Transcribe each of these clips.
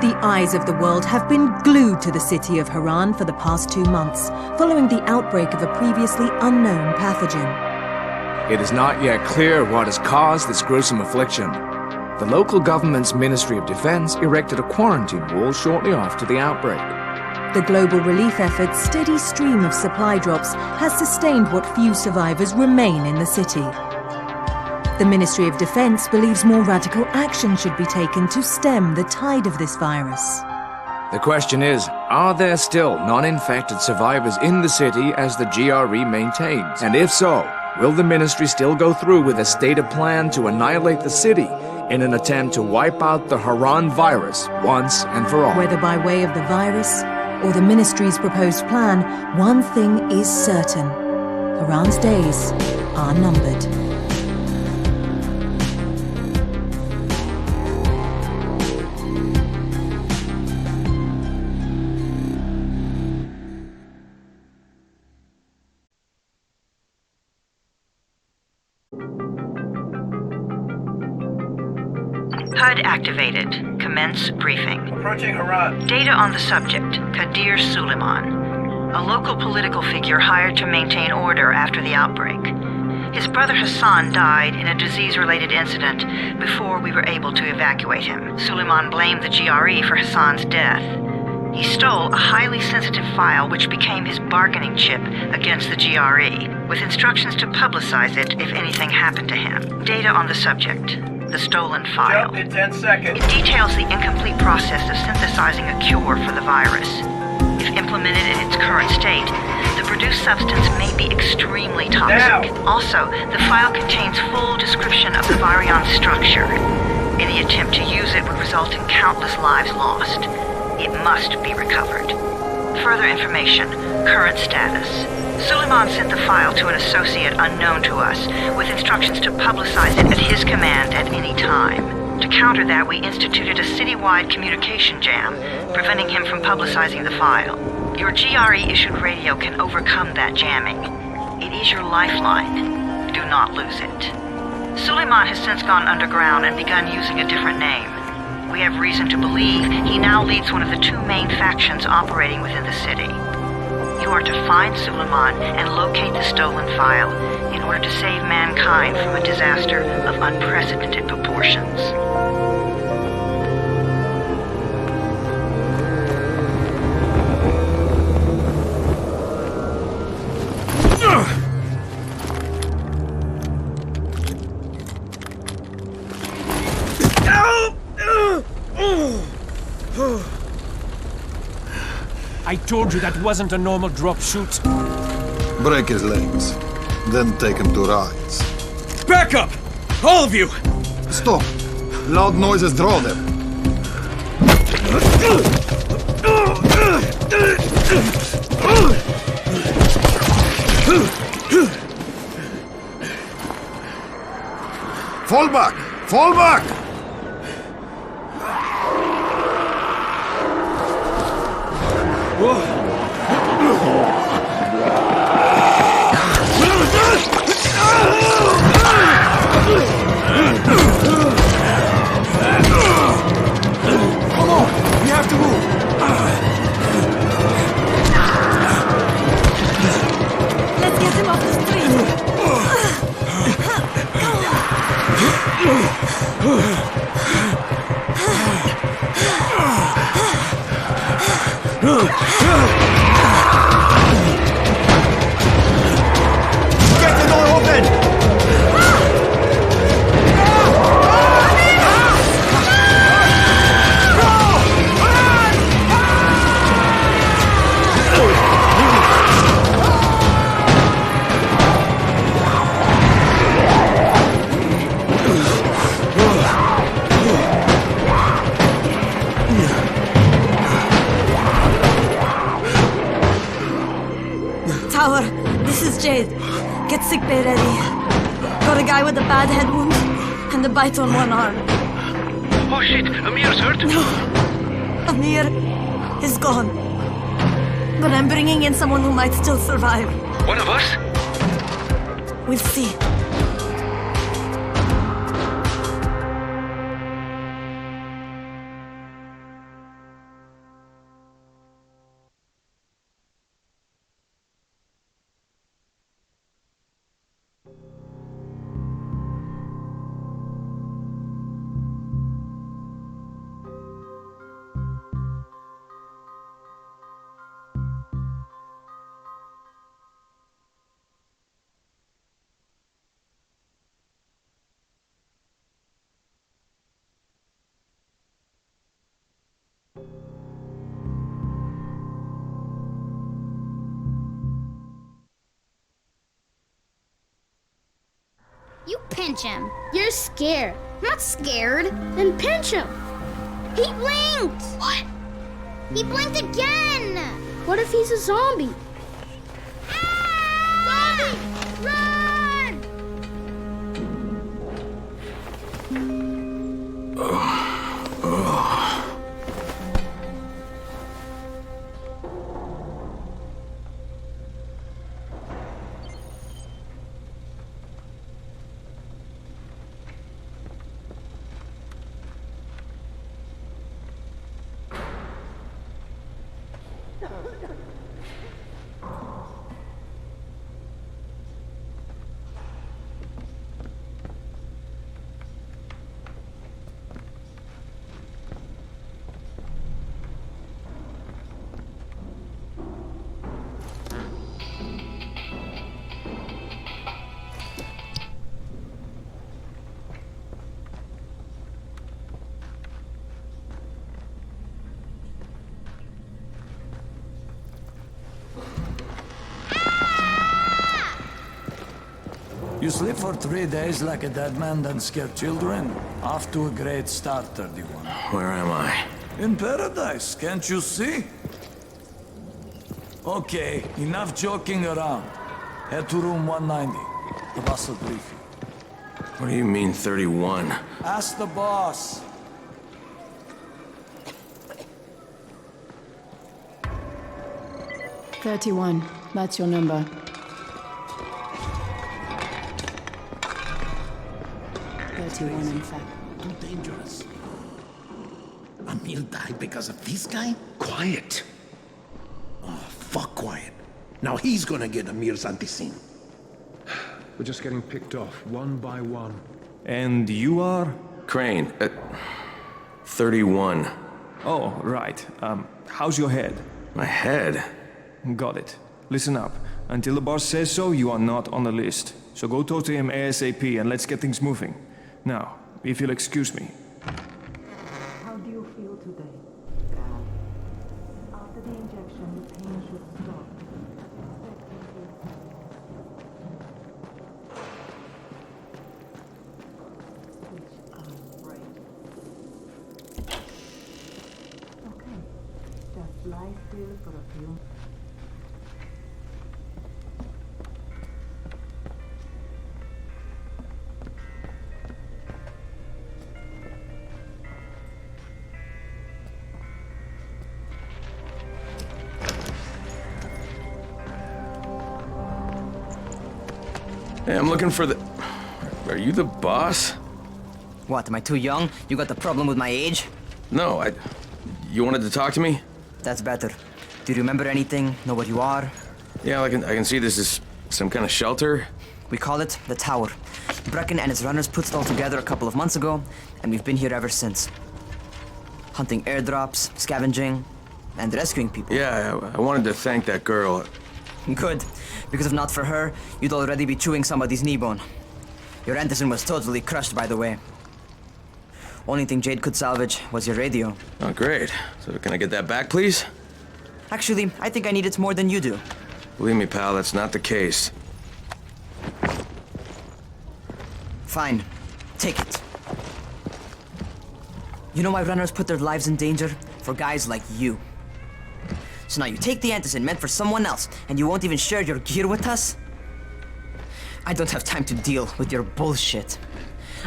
The eyes of the world have been glued to the city of Haran for the past 2 months, following the outbreak of a previously unknown pathogen. It is not yet clear what has caused this gruesome affliction. The local government's Ministry of Defense erected a quarantine wall shortly after the outbreak. The global relief effort's steady stream of supply drops has sustained what few survivors remain in the city. The Ministry of Defense believes more radical action should be taken to stem the tide of this virus. The question is, are there still non-infected survivors in the city as the GRE maintains? And if so, will the ministry still go through with a stated plan to annihilate the city in an attempt to wipe out the Haran virus once and for all? Whether by way of the virus or the ministry's proposed plan, one thing is certain. Haran's days are numbered. HUD activated. Commence briefing. Approaching Haran. Data on the subject, Kadir Suleiman, a local political figure hired to maintain order after the outbreak. His brother Hassan died in a disease-related incident before we were able to evacuate him. Suleiman blamed the GRE for Hassan's death. He stole a highly sensitive file which became his bargaining chip against the GRE, with instructions to publicize it if anything happened to him. Data on the subject. The stolen file. Jump in 10 seconds. It details the incomplete process of synthesizing a cure for the virus. If implemented in its current state, the produced substance may be extremely toxic. Now. Also, the file contains full description of the virion structure. Any attempt to use it would result in countless lives lost. It must be recovered. Further information. Current status. Suleiman sent the file to an associate unknown to us, with instructions to publicize it at his command at any time. To counter that, we instituted a citywide communication jam, preventing him from publicizing the file. Your GRE-issued radio can overcome that jamming. It is your lifeline. Do not lose it. Suleiman has since gone underground and begun using a different name. We have reason to believe he now leads one of the 2 main factions operating within the city. You are to find Suleiman and locate the stolen file in order to save mankind from a disaster of unprecedented proportions. I told you that wasn't a normal drop shoot. Break his legs, then take him to rides. Back up! All of you! Stop! Loud noises draw them. Fall back! Fall back! Come on! We have to move! Let's get him off the street! Get the door open! Tower, this is Jade. Get sickbay ready. Got a guy with a bad head wound and a bite on one arm. Oh shit, Amir's hurt? No, Amir is gone. But I'm bringing in someone who might still survive. One of us? We'll see. You pinch him. You're scared. I'm not scared. Then pinch him. He blinked! What? He blinked again! What if he's a zombie? Ah! Zombie! Run! You sleep for 3 days like a dead man, then scare children? Off to a great start, 31. Where am I? In paradise, can't you see? Okay, enough joking around. Head to room 190. The boss will brief you. What do you mean, 31? Ask the boss. "31. That's your number." "31, in fact." Too dangerous. Amir died because of this guy? Quiet. Oh, fuck quiet. Now he's gonna get Amir's anti-scene. We're just getting picked off, one by one. And you are? Crane, 31. Oh, right. How's your head? My head? Got it. Listen up. Until the boss says so, you are not on the list. So go talk to him ASAP and let's get things moving. Now, if you'll excuse me. How do you feel today? Bad. After the injection, the pain should stop. Okay. Just lie still for a few. Hey, I'm looking for the... Are you the boss? What, am I too young? You got the problem with my age? No, You wanted to talk to me? That's better. Do you remember anything? Know where you are? Yeah, I can see this is some kind of shelter. We call it the Tower. Brecken and his runners put it all together a couple of months ago, and we've been here ever since. Hunting airdrops, scavenging, and rescuing people. Yeah, I wanted to thank that girl. Good, because if not for her, you'd already be chewing somebody's knee bone. Your antizen was totally crushed, by the way. Only thing Jade could salvage was your radio. Oh, great. So can I get that back, please? Actually, I think I need it more than you do. Believe me, pal, that's not the case. Fine. Take it. You know why runners put their lives in danger? For guys like you. So now you take the antizen meant for someone else, and you won't even share your gear with us? I don't have time to deal with your bullshit.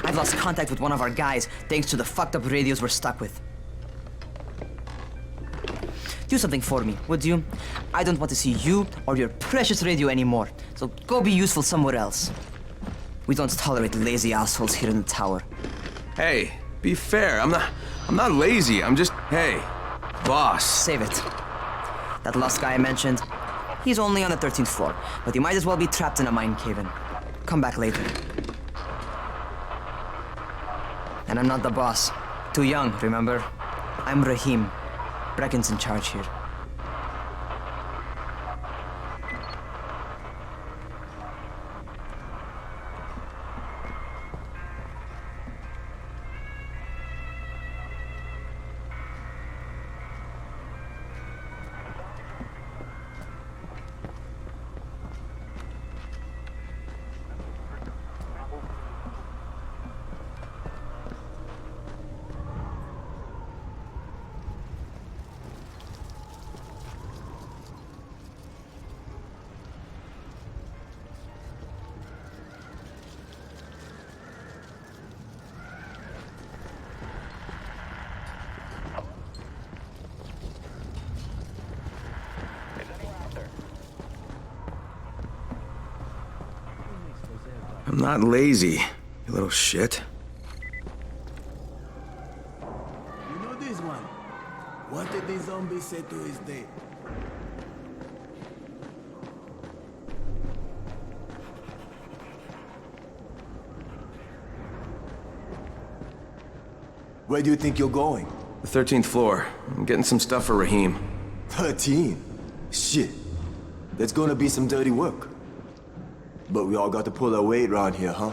I've lost contact with one of our guys thanks to the fucked up radios we're stuck with. Do something for me, would you? I don't want to see you or your precious radio anymore, so go be useful somewhere else. We don't tolerate lazy assholes here in the tower. Hey, be fair. I'm not lazy. I'm just, hey, boss. Save it. That last guy I mentioned, he's only on the 13th floor, but he might as well be trapped in a mine cave-in. Come back later. And I'm not the boss. Too young, remember? I'm Rahim. Brecken's in charge here. I'm not lazy, you little shit. You know this one? What did the zombie say to his date? Where do you think you're going? The 13th floor. I'm getting some stuff for Raheem. 13? Shit. That's gonna be some dirty work. But we all got to pull our weight around here, huh?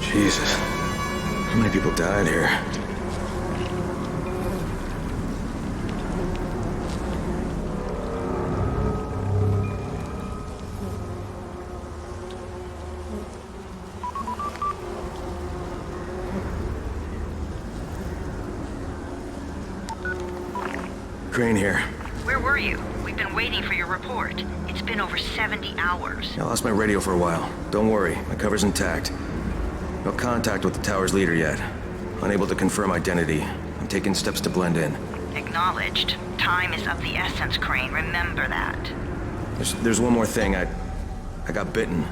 Jesus. How many people died here? Crane here. Where were you? We've been waiting for your report. It's been over 70 hours. I lost my radio for a while. Don't worry, my cover's intact. No contact with the tower's leader yet. Unable to confirm identity. I'm taking steps to blend in. Acknowledged. Time is of the essence, Crane. Remember that. There's one more thing. I got bitten.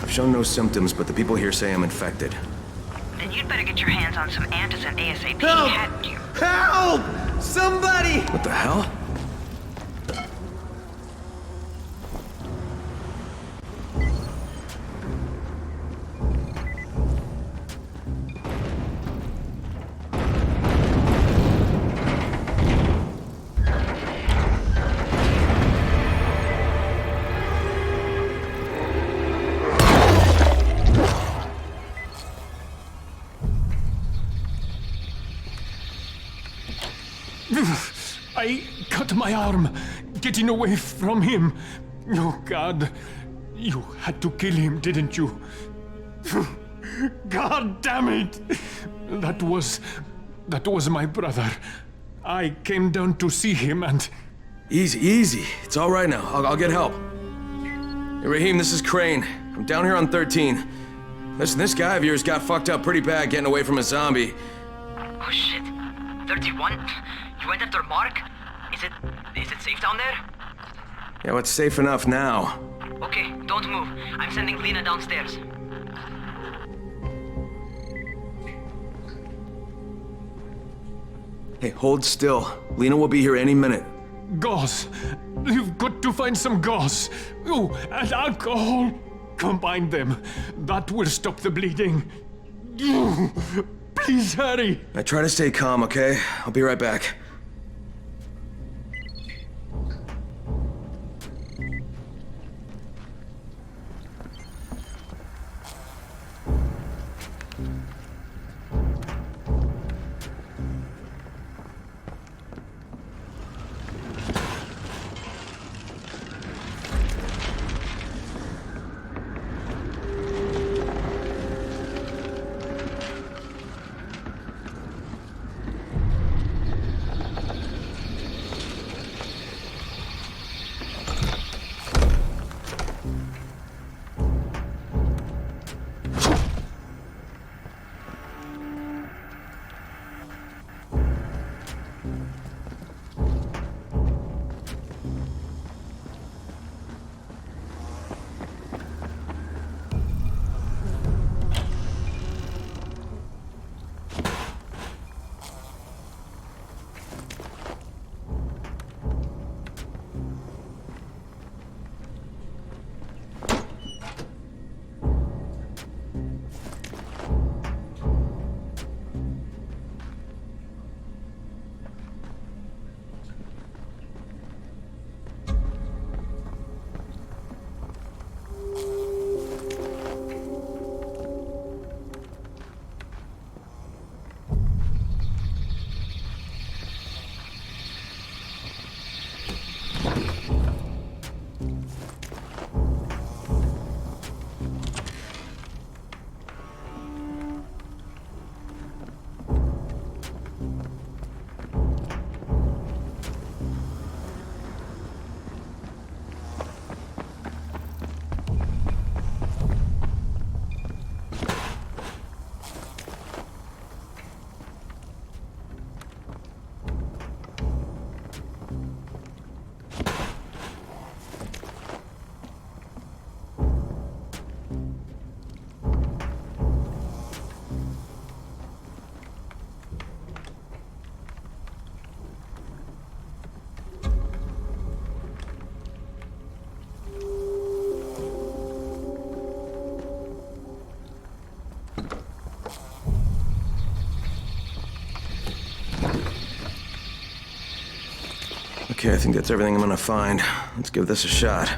I've shown no symptoms, but the people here say I'm infected. Then you'd better get your hands on some antizin ASAP. Help! Hadn't you? Help! Somebody! What the hell? I cut my arm, getting away from him. Oh, God. You had to kill him, didn't you? God damn it! That was my brother. I came down to see him and... Easy. It's all right now. I'll get help. Hey, Raheem, this is Crane. I'm down here on 13. Listen, this guy of yours got fucked up pretty bad getting away from a zombie. Oh, shit. 31? You went after Mark? Is it safe down there? Yeah, well, it's safe enough now. Okay, don't move. I'm sending Lena downstairs. Hey, hold still. Lena will be here any minute. Gauze. You've got to find some gauze. Oh, and alcohol. Combine them. That will stop the bleeding. Please hurry. I try to stay calm, okay? I'll be right back. Okay, I think that's everything I'm gonna find. Let's give this a shot.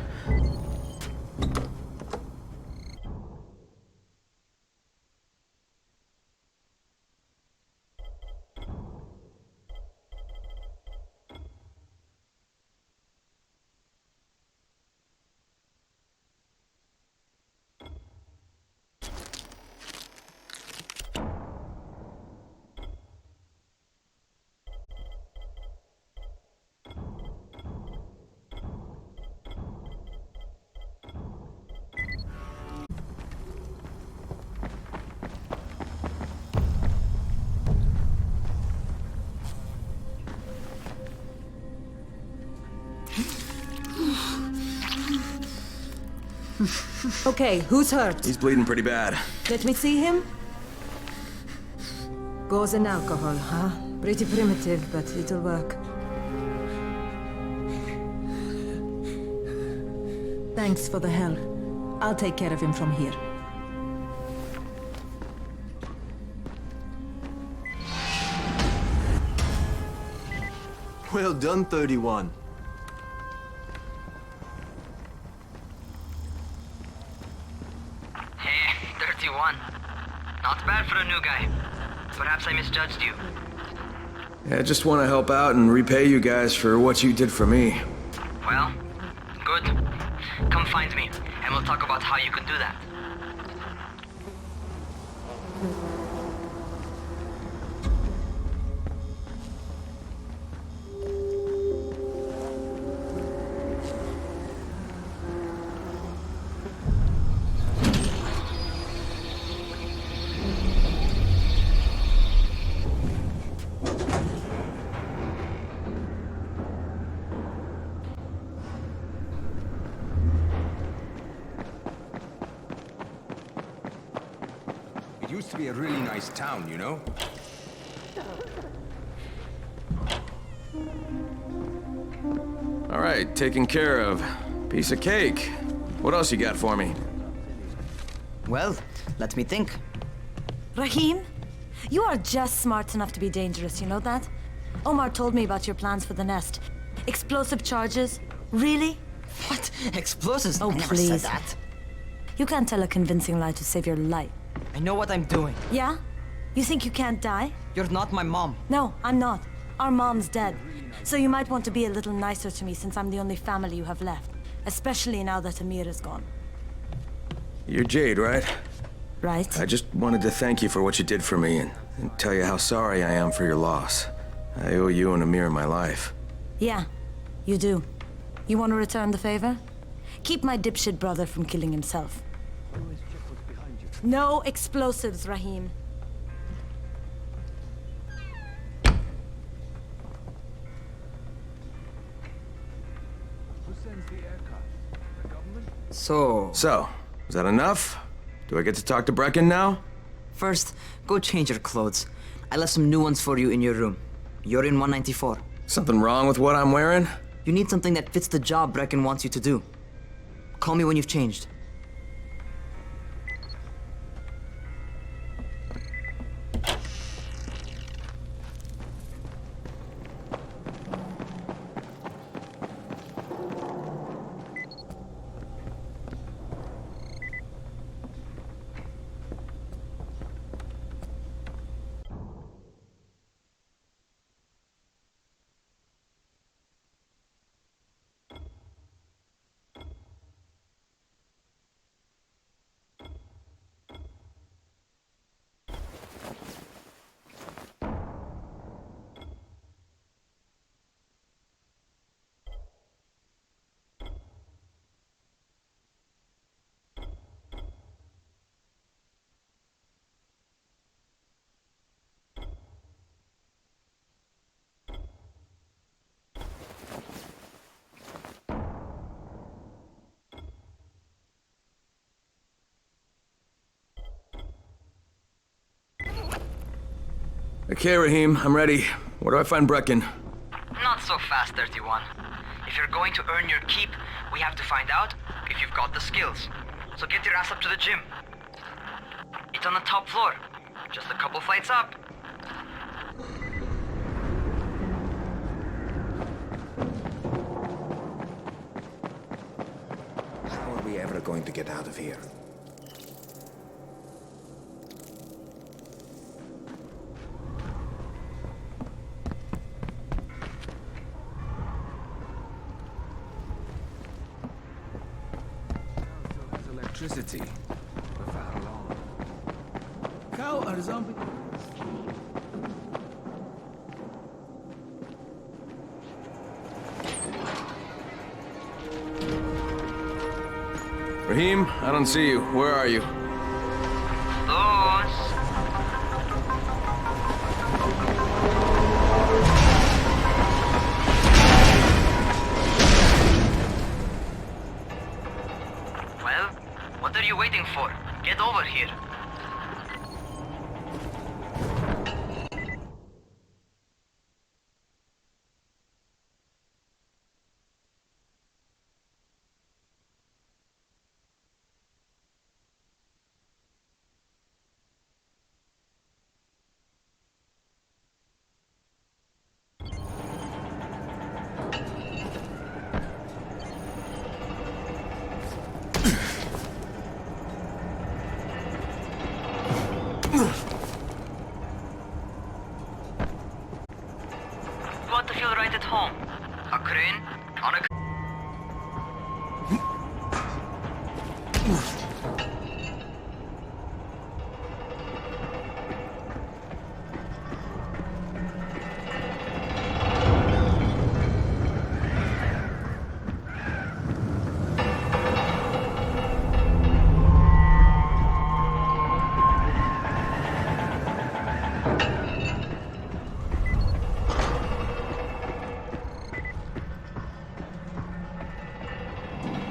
Okay, who's hurt? He's bleeding pretty bad. Let me see him. Gauze and alcohol, huh? Pretty primitive, but it'll work. Thanks for the help. I'll take care of him from here. Well done, 31. Hey, 31. Not bad for a new guy. Perhaps I misjudged you. Yeah, I just want to help out and repay you guys for what you did for me. Well, good. Come find me, and we'll talk about how you can do that. It used to be a really nice town, you know? All right, taken care of. Piece of cake. What else you got for me? Well, let me think. Rahim, you are just smart enough to be dangerous, you know that? Omar told me about your plans for the nest. Explosive charges? Really? What? Explosives? Oh, I never please. said that. You can't tell a convincing lie to save your life. I know what I'm doing. Yeah? You think you can't die? You're not my mom. No, I'm not. Our mom's dead. So you might want to be a little nicer to me since I'm the only family you have left. Especially now that Amir is gone. You're Jade, right? Right. I just wanted to thank you for what you did for me and tell you how sorry I am for your loss. I owe you and Amir my life. Yeah, you do. You want to return the favor? Keep my dipshit brother from killing himself. No explosives, Rahim. So, is that enough? Do I get to talk to Brecken now? first, go change your clothes. I left some new ones for you in your room. You're in 194. Something wrong with what I'm wearing? You need something that fits the job Brecken wants you to do. Call me when you've changed. Okay, Rahim, I'm ready. Where do I find Brecken? Not so fast, 31. If you're going to earn your keep, we have to find out if you've got the skills. So get your ass up to the gym. It's on the top floor. Just a couple flights up. never going to get out of here. Electricity. But for how long? Cow or zombie? Raheem, I don't see you. Where are you? Those. Well, what are you waiting for? Get over here. You want to feel right at home? A crane on a...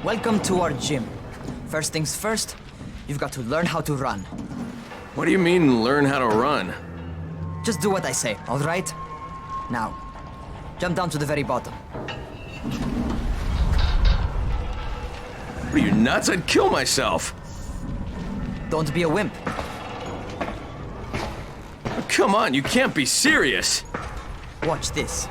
Welcome to our gym. First things first, you've got to learn how to run. What do you mean, learn how to run? Just do what I say, all right? Now, jump down to the very bottom. Are you nuts? I'd kill myself. Don't be a wimp. Come on, you can't be serious. Watch this.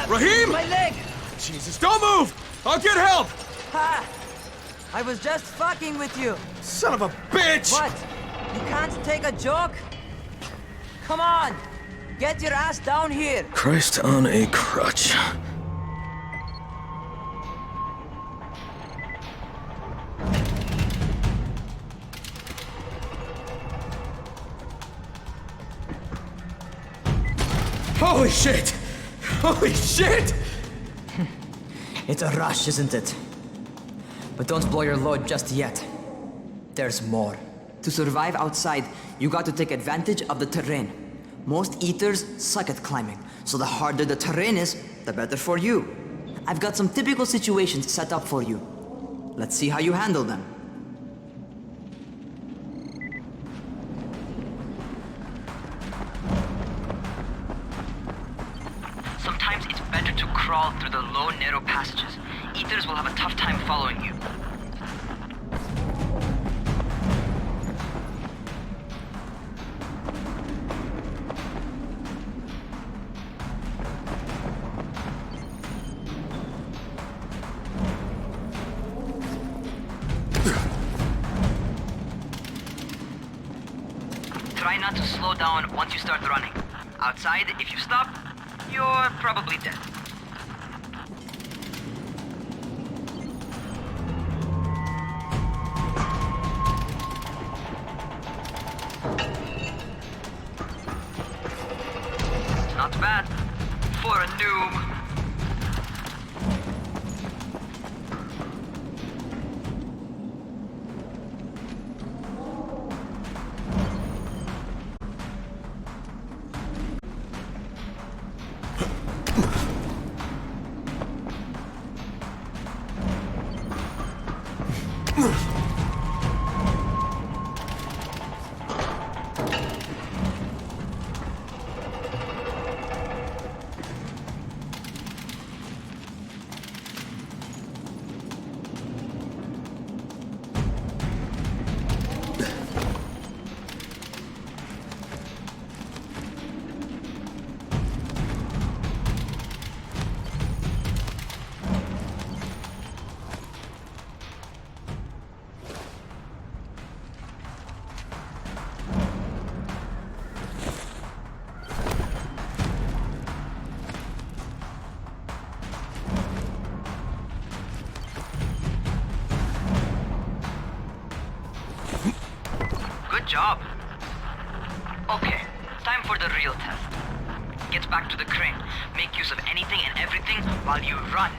Raheem! My leg! Jesus, don't move! I'll get help! Ha! I was just fucking with you. Son of a bitch! What? You can't take a joke? Come on! Get your ass down here! Christ on a crutch. Holy shit! Holy shit! It's a rush, isn't it? But don't blow your load just yet. There's more. To survive outside, you got to take advantage of the terrain. Most eaters suck at climbing, so the harder the terrain is, the better for you. I've got some typical situations set up for you. Let's see how you handle them. Sometimes it's better to crawl through the low, narrow passages. Eaters will have a tough time following you. Try not to slow down once you start running. Outside, if you stop, you're probably dead. Not bad for a noob. job. Okay, time for the real test. Get back to the crane. Make use of anything and everything while you run.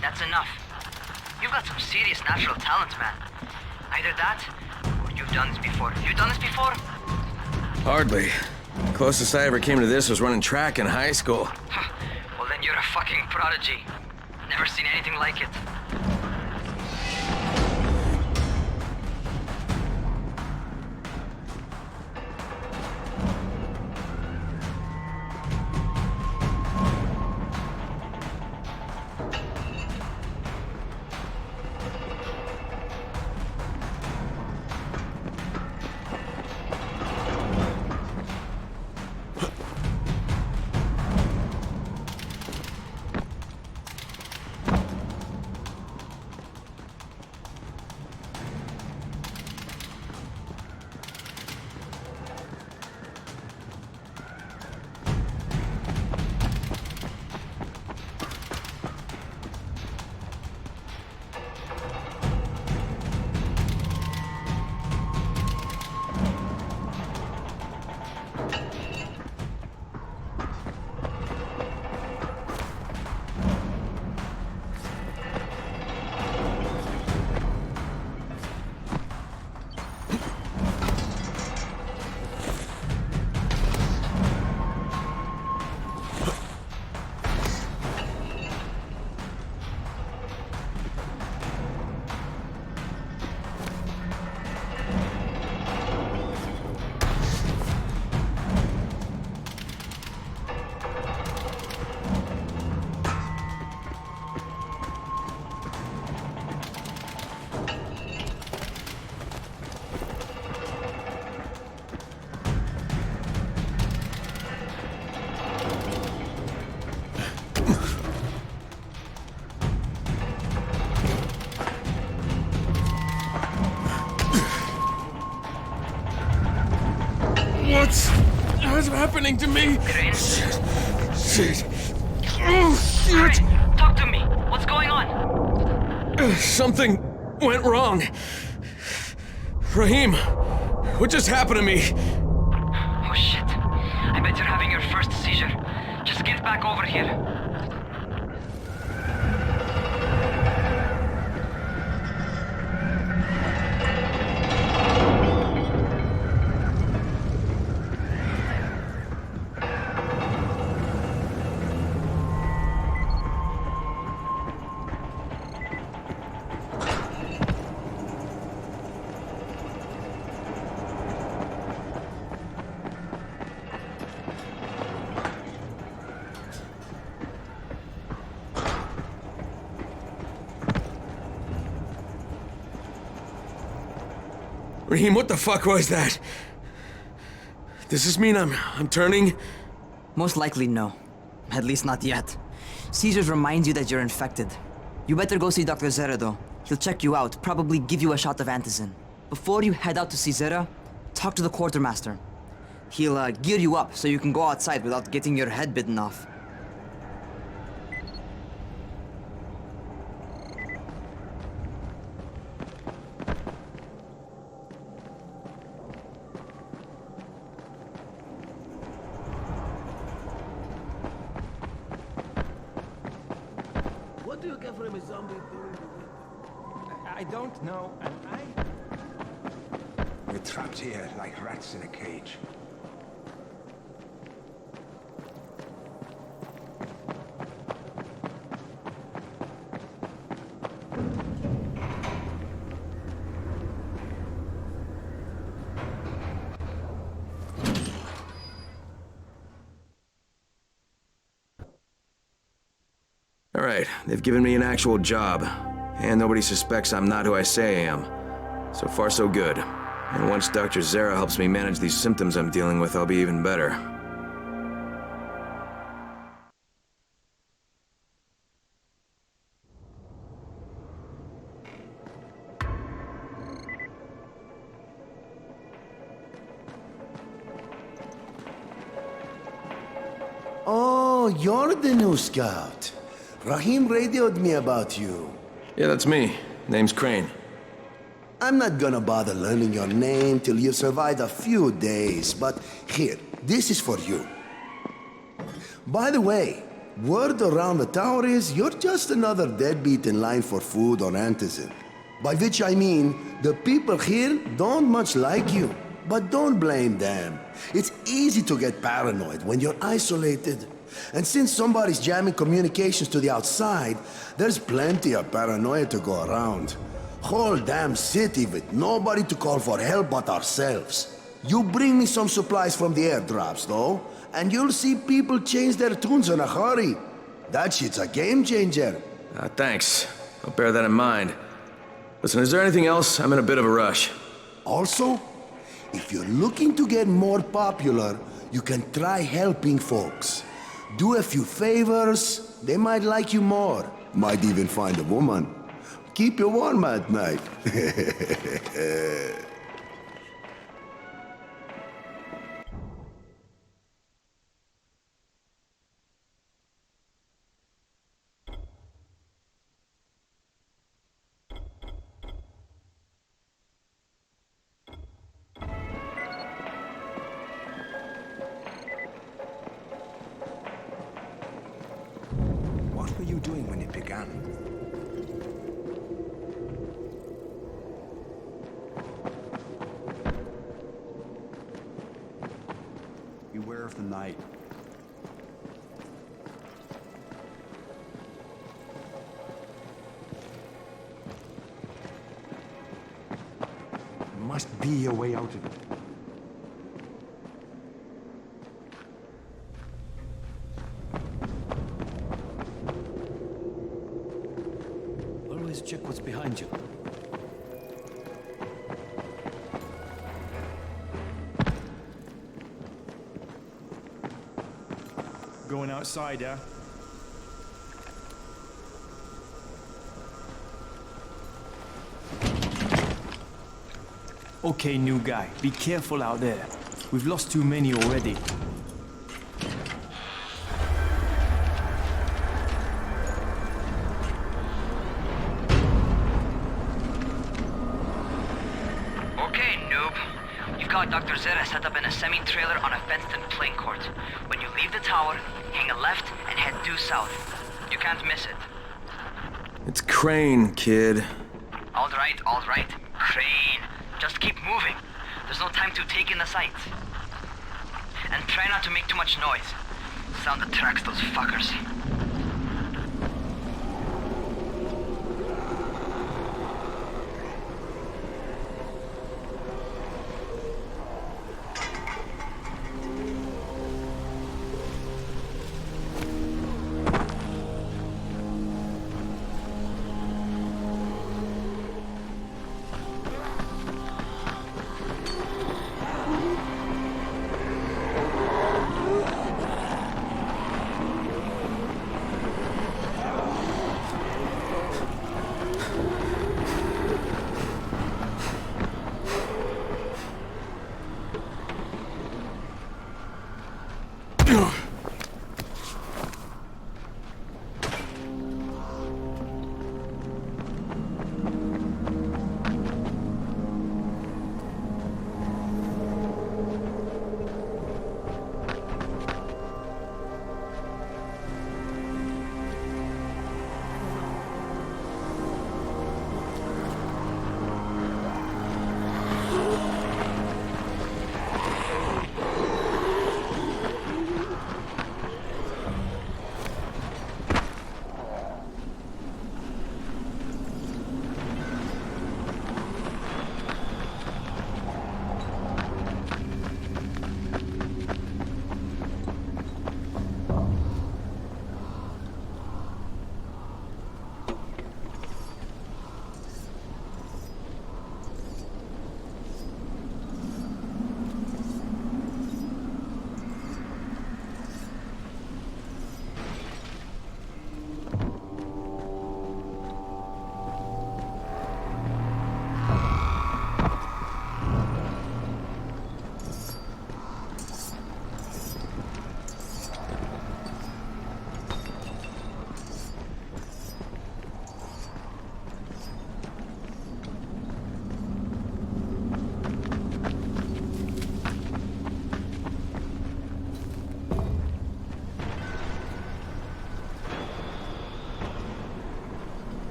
That's enough. You've got some serious natural talent, man. Either that, or you've done this before. You done this before? Hardly. Closest I ever came to this was running track in high school. Well, then you're a fucking prodigy. Never seen anything like it. What's happening to me? Shit. Oh, shit. Talk to me. What's going on? Something went wrong. Raheem, what just happened to me? Oh, shit. I bet you're having your first seizure. Just get back over here. Raheem, what the fuck was that? Does this mean I'm turning? Most likely no. At least not yet. Seizures remind you that you're infected. You better go see Dr. Zera though. He'll check you out, probably give you a shot of antizin. Before you head out to see Zera, talk to the quartermaster. He'll gear you up so you can go outside without getting your head bitten off. do you get from a zombie during the winter? I don't know, and We're trapped here like rats in a cage. Alright, they've given me an actual job. And nobody suspects I'm not who I say I am. So far, so good. And once Dr. Zara helps me manage these symptoms I'm dealing with, I'll be even better. Oh, you're the new scout. Rahim radioed me about you. Yeah, that's me. Name's Crane. I'm not gonna bother learning your name till you've survived a few days, but here, this is for you. By the way, word around the tower is you're just another deadbeat in line for food or antizin. By which I mean, the people here don't much like you. But don't blame them. It's easy to get paranoid when you're isolated. And since somebody's jamming communications to the outside, there's plenty of paranoia to go around. Whole damn city with nobody to call for help but ourselves. You bring me some supplies from the airdrops, though, and you'll see people change their tunes in a hurry. That shit's a game changer. Thanks. I'll bear that in mind. Listen, is there anything else? I'm in a bit of a rush. Also, if you're looking to get more popular, you can try helping folks. Do a few favors, they might like you more. Might even find a woman. Keep you warm at night. What were you doing when it began? Beware of the night. Must be a way out of it. Always check what's behind you. going outside, yeah? Okay, new guy, be careful out there. We've lost too many already. Okay, noob. You've got Dr. Zera set up in a semi-trailer on a fenced-in playing court. When you leave the tower, hang a left and head due south. You can't miss it. It's Crane, kid. All right. Crane. Just keep moving. There's no time to take in the sights. And try not to make too much noise. Sound attracts those fuckers.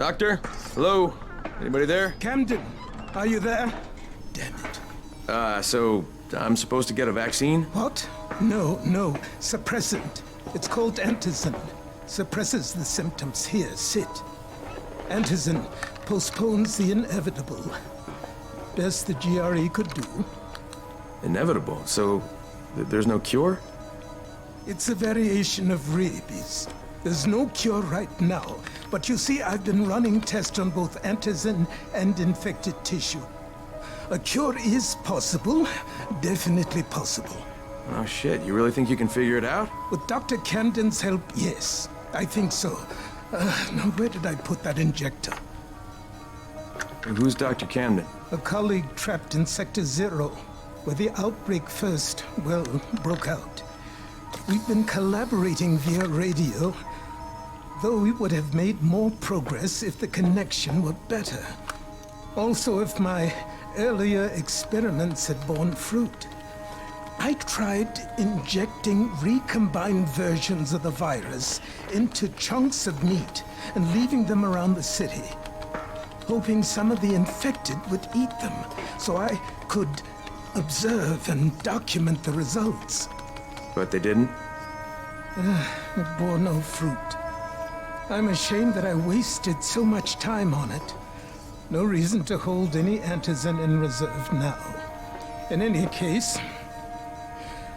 Doctor? Hello? Anybody there? Camden, are you there? Damn it. So I'm supposed to get a vaccine? What? No, suppressant. It's called antizin. Suppresses the symptoms. Here, sit. Antizin postpones the inevitable. Best the GRE could do. Inevitable? So there's no cure? It's a variation of rabies. There's no cure right now, but you see, I've been running tests on both antizin and infected tissue. A cure is possible, definitely possible. Oh shit, you really think you can figure it out? With Dr. Camden's help, yes, I think so. Now where did I put that injector? And who's Dr. Camden? A colleague trapped in Sector 0, where the outbreak first, well, broke out. We've been collaborating via radio, though we would have made more progress if the connection were better. Also, if my earlier experiments had borne fruit. I tried injecting recombined versions of the virus into chunks of meat and leaving them around the city, hoping some of the infected would eat them so I could observe and document the results. But they didn't? It bore no fruit. I'm ashamed that I wasted so much time on it. No reason to hold any antizin in reserve now. In any case,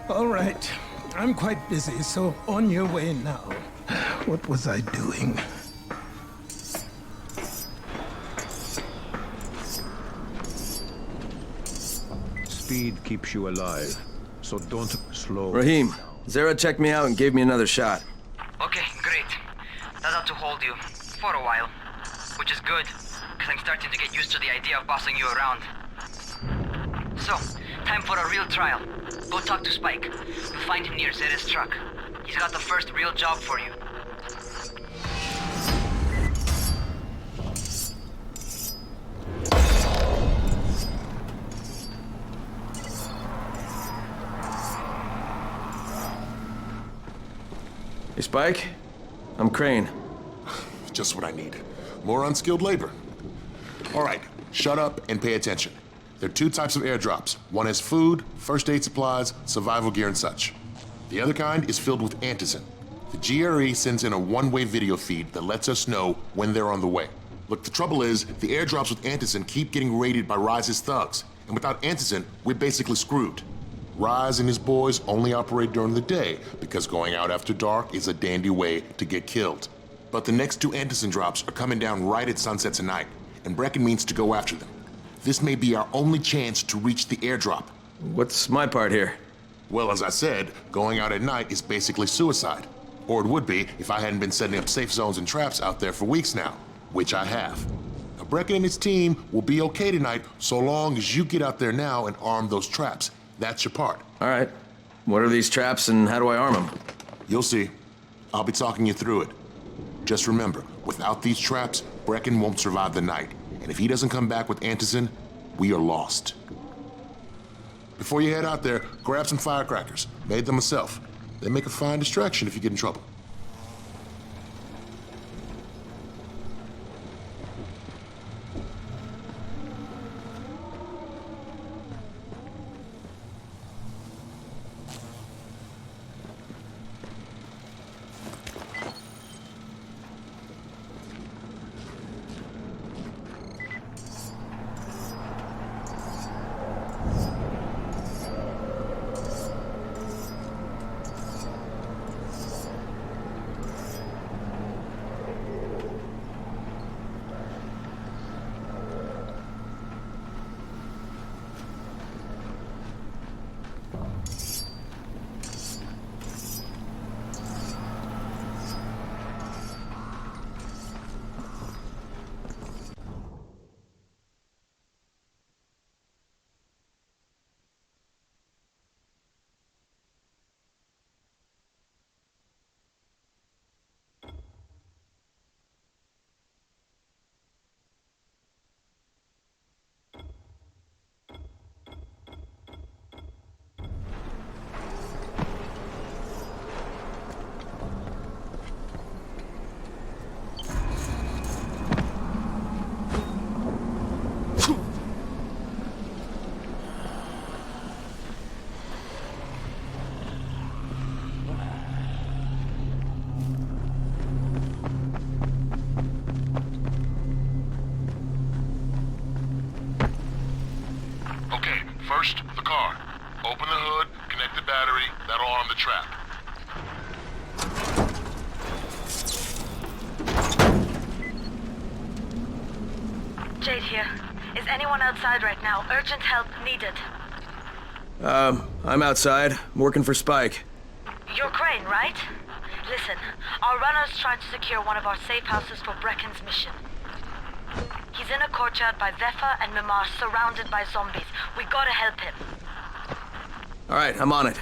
all right, I'm quite busy, so on your way now. What was I doing? Speed keeps you alive, so don't slow. Rahim, Zara checked me out and gave me another shot. Okay, great. That ought to hold you. For a while. Which is good, because I'm starting to get used to the idea of bossing you around. So, time for a real trial. Go talk to Spike. You'll find him near Zera's truck. He's got the first real job for you. Hey, Spike. I'm Crane. Just what I need. More unskilled labor. All right, shut up and pay attention. There are two types of airdrops. One has food, first aid supplies, survival gear, and such. The other kind is filled with antizin. The GRE sends in a one-way video feed that lets us know when they're on the way. Look, the trouble is, the airdrops with antizin keep getting raided by Rise's thugs, and without antizin, we're basically screwed. Rise and his boys only operate during the day, because going out after dark is a dandy way to get killed. But the next two antizin drops are coming down right at sunset tonight, and Brecken means to go after them. This may be our only chance to reach the airdrop. What's my part here? Well, as I said, going out at night is basically suicide. Or it would be if I hadn't been setting up safe zones and traps out there for weeks now, which I have. Now, Brecken and his team will be okay tonight so long as you get out there now and arm those traps. That's your part. All right. What are these traps and how do I arm them? You'll see. I'll be talking you through it. Just remember, without these traps, Brecken won't survive the night. And if he doesn't come back with antizin, we are lost. Before you head out there, grab some firecrackers. Made them myself. They make a fine distraction if you get in trouble. First, the car. Open the hood, connect the battery, that'll arm the trap. Jade here. Is anyone outside right now? Urgent help needed. I'm outside. I'm working for Spike. You're Crane, right? Listen, our runner's trying to secure one of our safe houses for Brecken's mission. He's in a courtyard by Vefa and Mimar, surrounded by zombies. We gotta help him. Alright, I'm on it.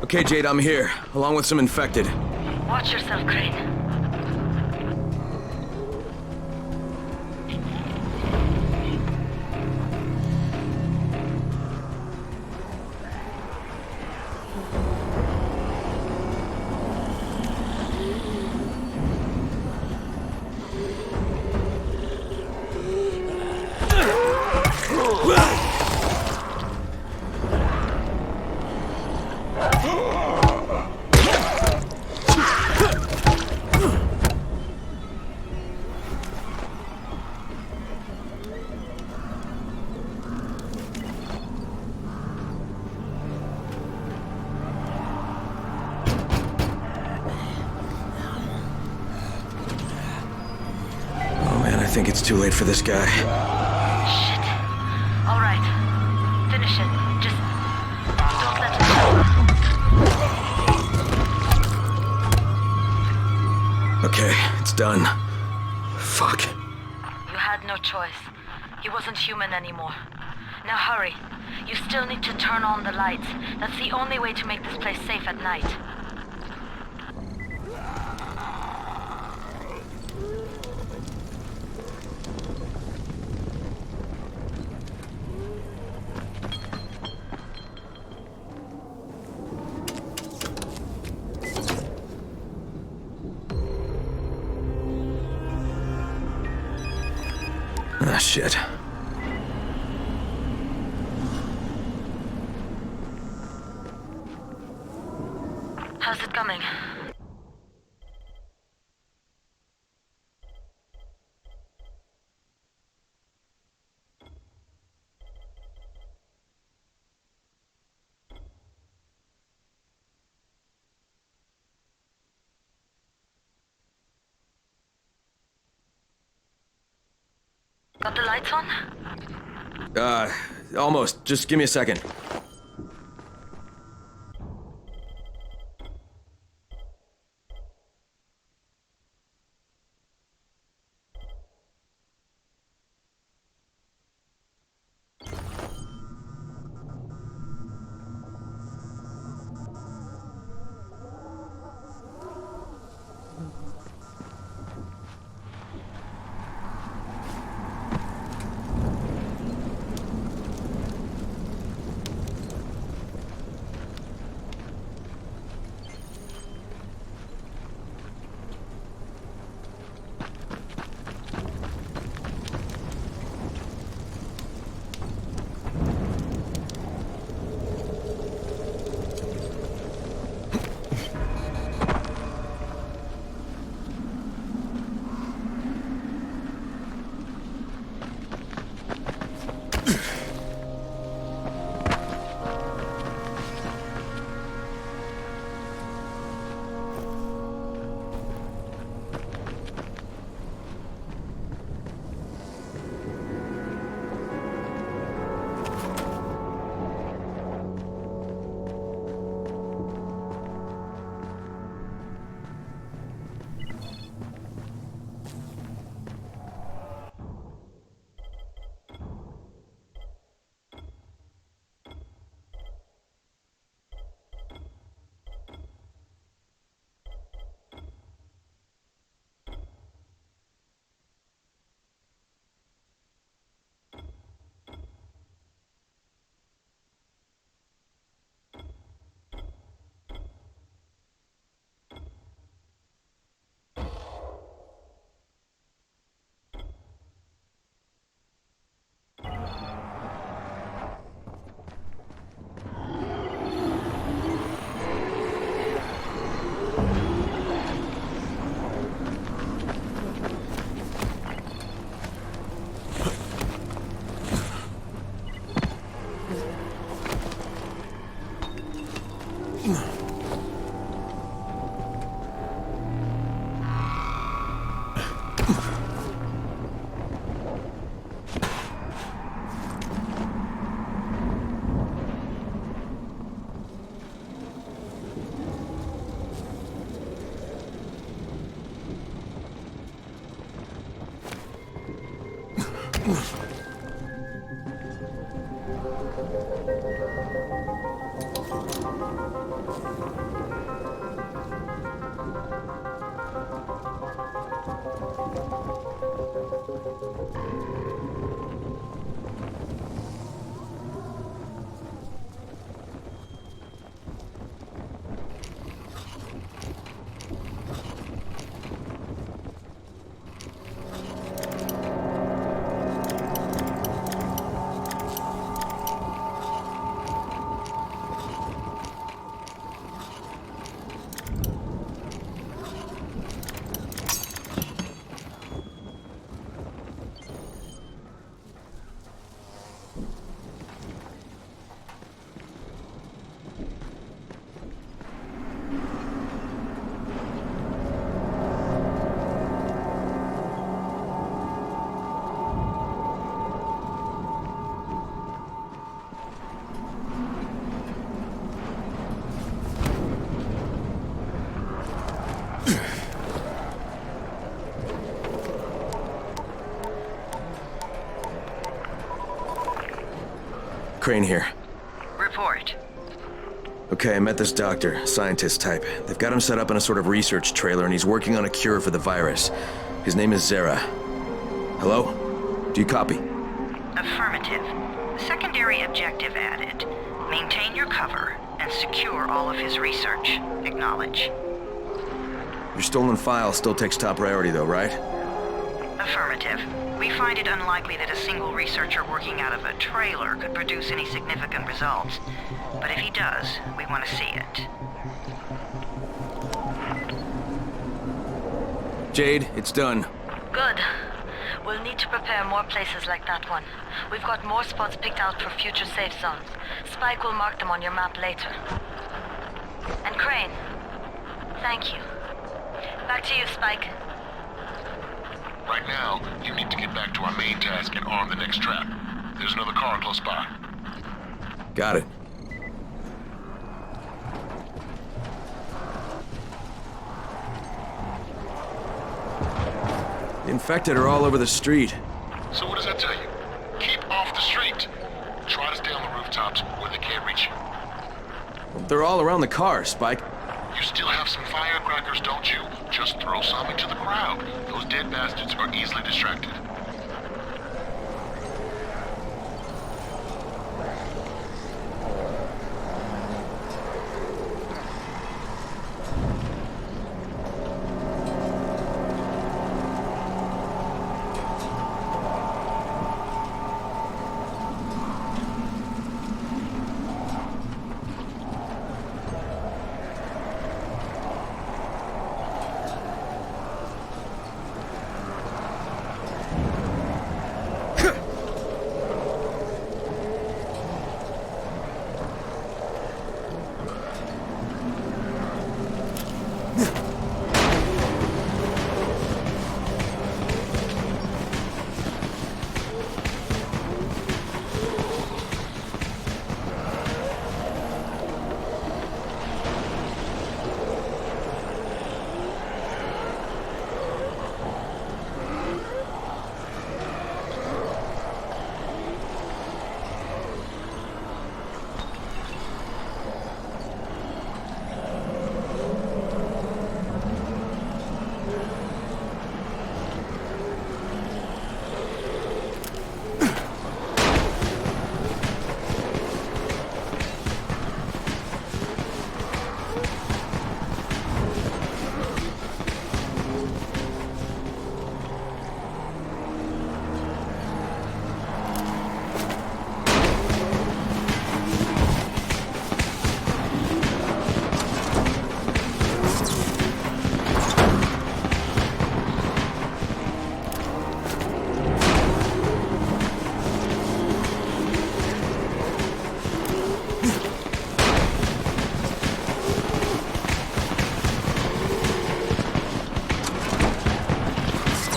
Okay, Jade, I'm here, along with some infected. Watch yourself, Crane. I think it's too late for this guy. Shit. All right. Finish it. Just don't let him go. Okay, it's done. Fuck. You had no choice. He wasn't human anymore. Now hurry. You still need to turn on the lights. That's the only way to make this place safe at night. Ah, shit. How's it coming? Got the lights on? Almost. Just give me a second. Crane here. Report. Okay, I met this doctor, scientist type. They've got him set up in a sort of research trailer, and he's working on a cure for the virus. His name is Zera. Hello? Do you copy? Affirmative. Secondary objective added. Maintain your cover and secure all of his research. Acknowledge. Your stolen file still takes top priority though, right? Affirmative. We find it unlikely that a single researcher working out of a trailer could produce any significant results. But if he does, we want to see it. Jade, it's done. Good. We'll need to prepare more places like that one. We've got more spots picked out for future safe zones. Spike will mark them on your map later. And Crane, thank you. Back to you, Spike. Right now, you need to get back to our main task and arm the next trap. There's another car close by. Got it. The infected are all over the street. So what does that tell you? Keep off the street. Try to stay on the rooftops where they can't reach you. They're all around the car, Spike. You still have some firecrackers, don't you? Just throw some into the crowd. Those dead bastards are easily distracted.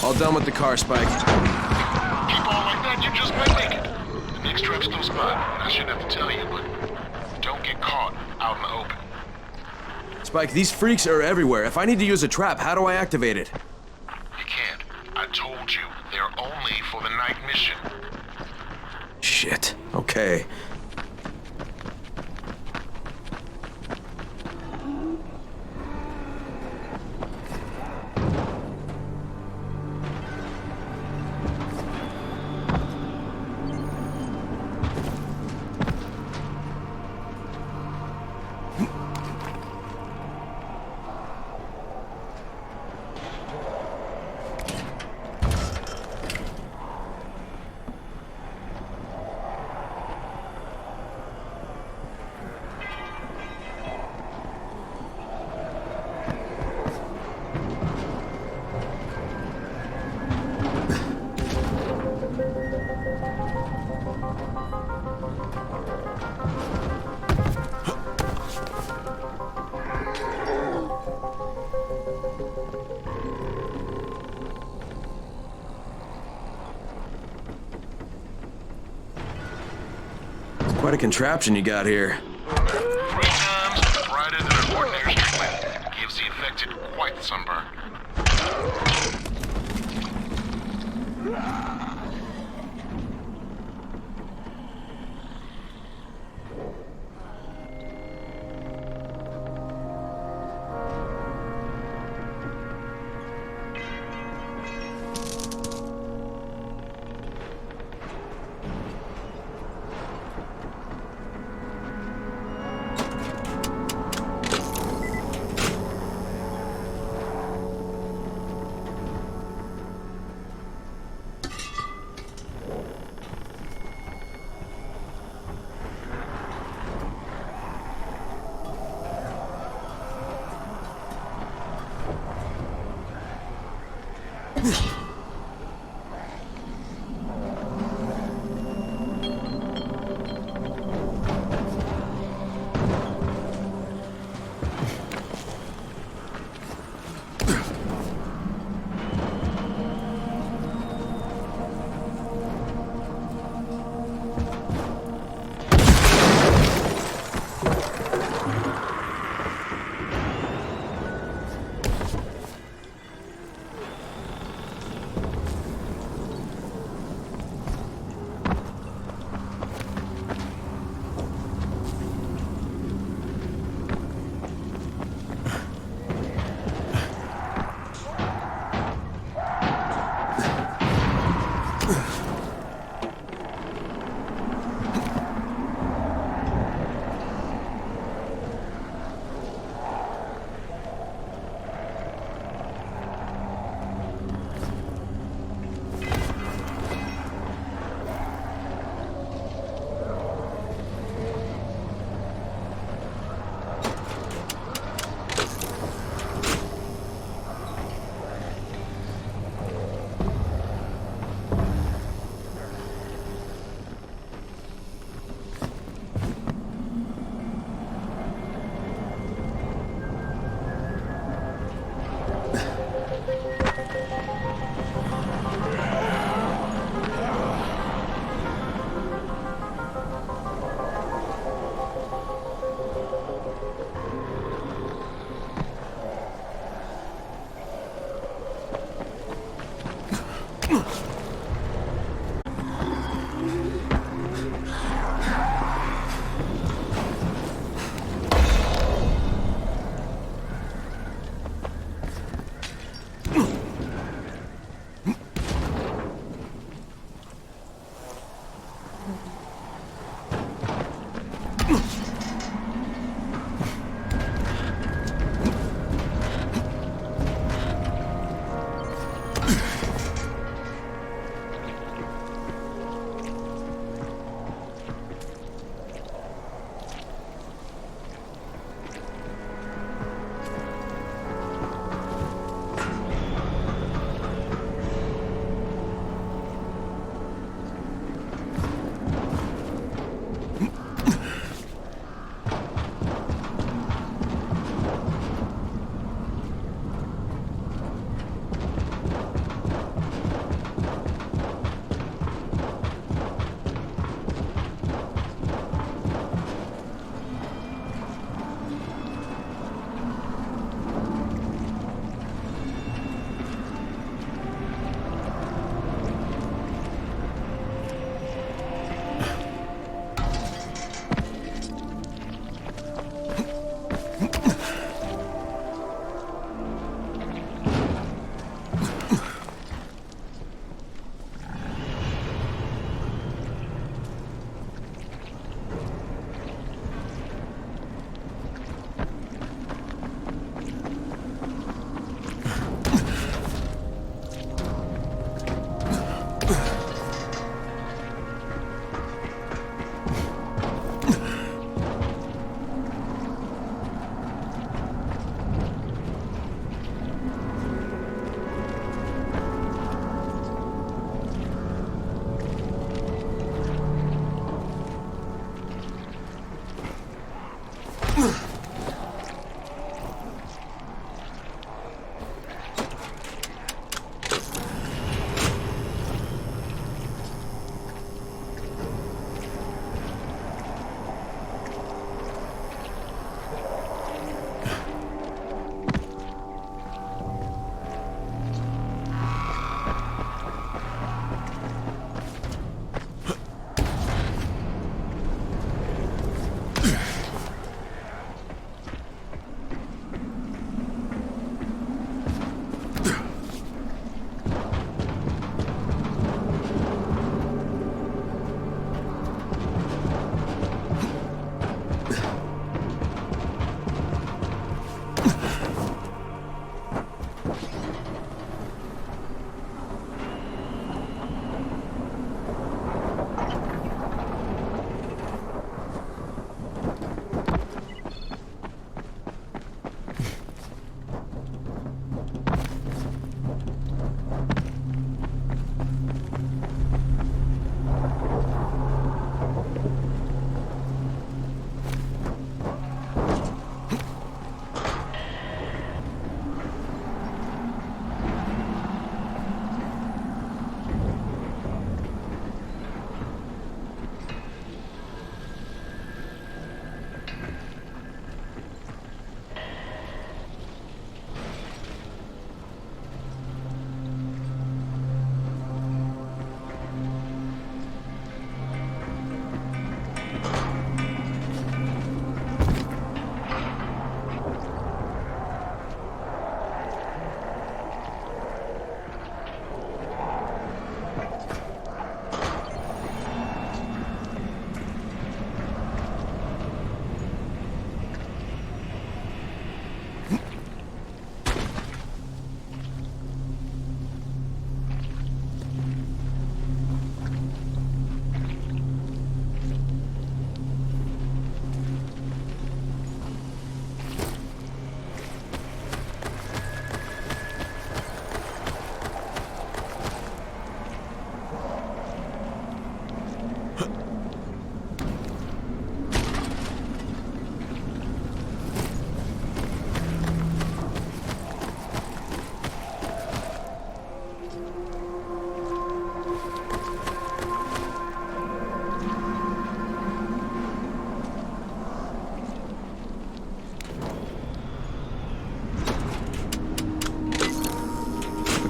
All done with the car, Spike. Keep on like that, you just might make it. The next trap's close by. I shouldn't have to tell you, but don't get caught out in the open. Spike, these freaks are everywhere. If I need to use a trap, how do I activate it? You can't. I told you, they're only for the night mission. Shit. Okay. Quite a contraption you got here. 3 times brighter than an ordinary street lamp. Gives the infected quite the sunburn.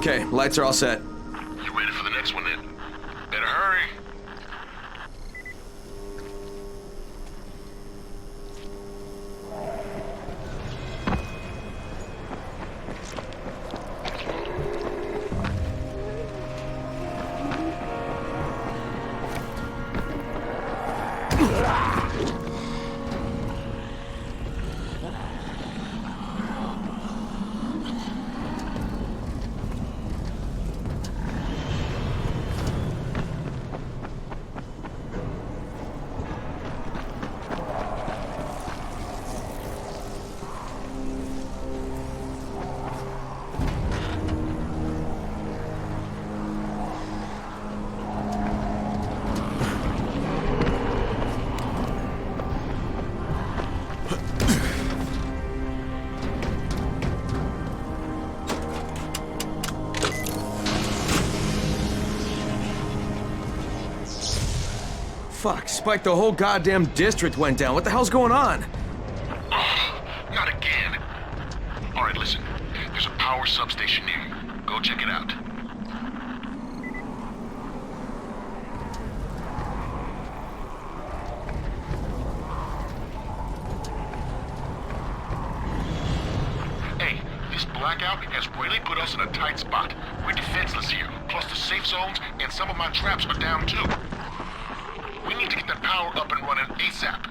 Okay, lights are all set. Get ready for the next one then. Better hurry. Fuck, Spike, the whole goddamn district went down. What the hell's going on? Not again. Alright, listen. There's a power substation near you. Go check it out. Hey, this blackout has really put us in a tight spot. We're defenseless here. Plus the safe zones and some of my traps are down too. We need to get that power up and running ASAP.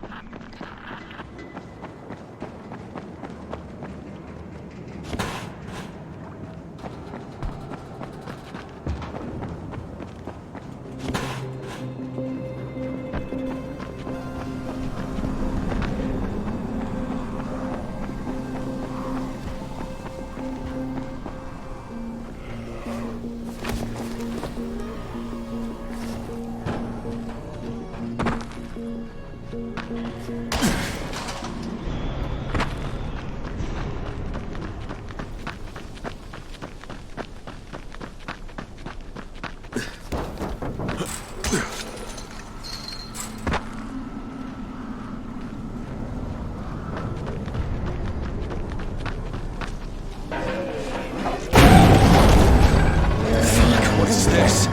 What is this?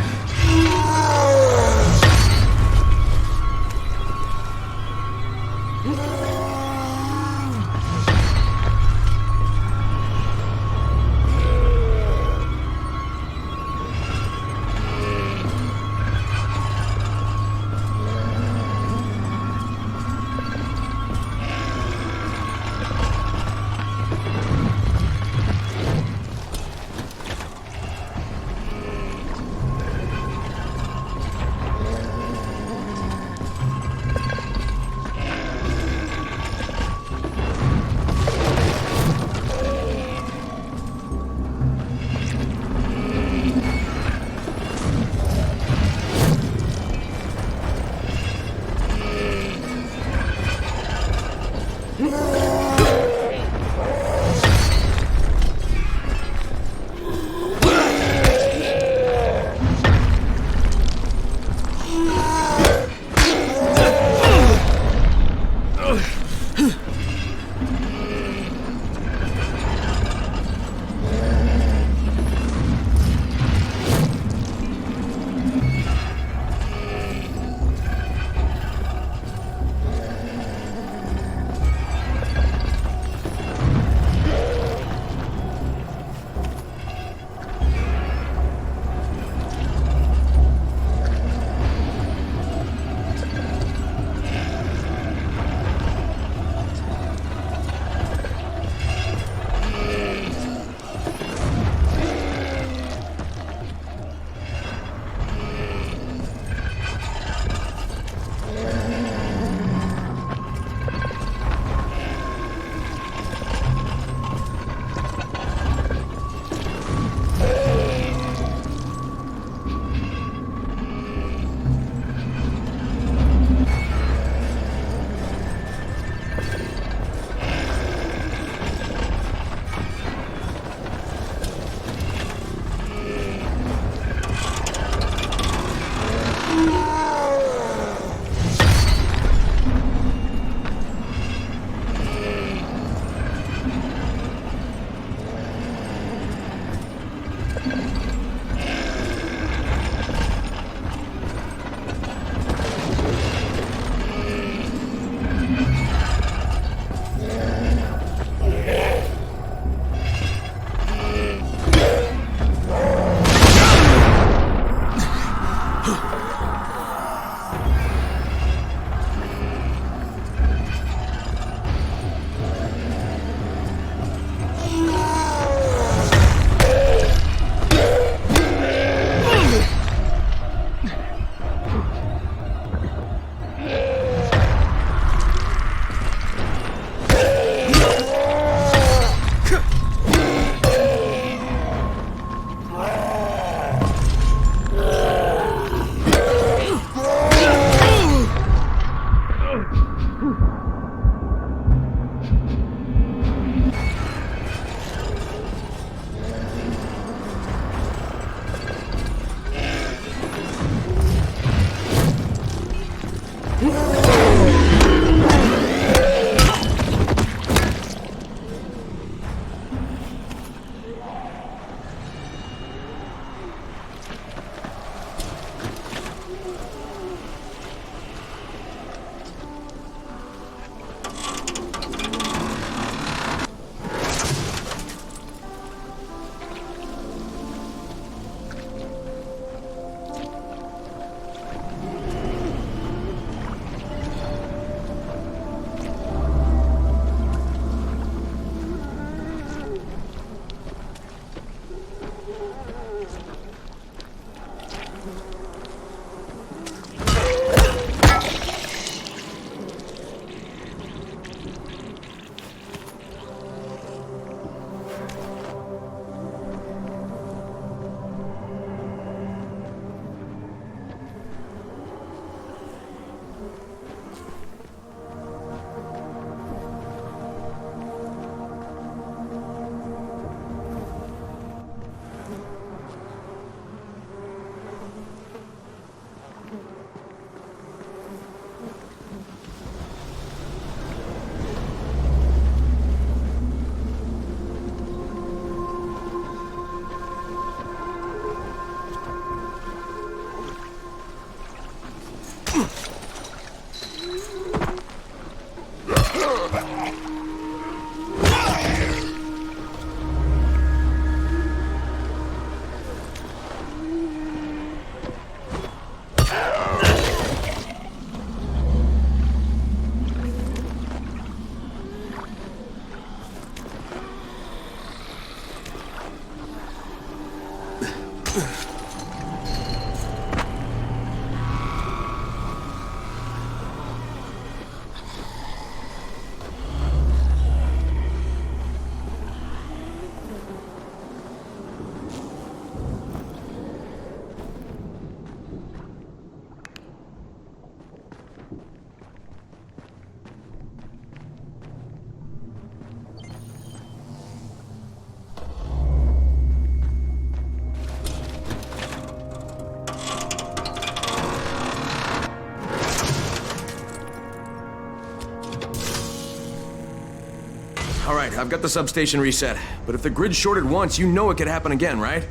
Alright, I've got the substation reset. But if the grid shorted once, you know it could happen again, right?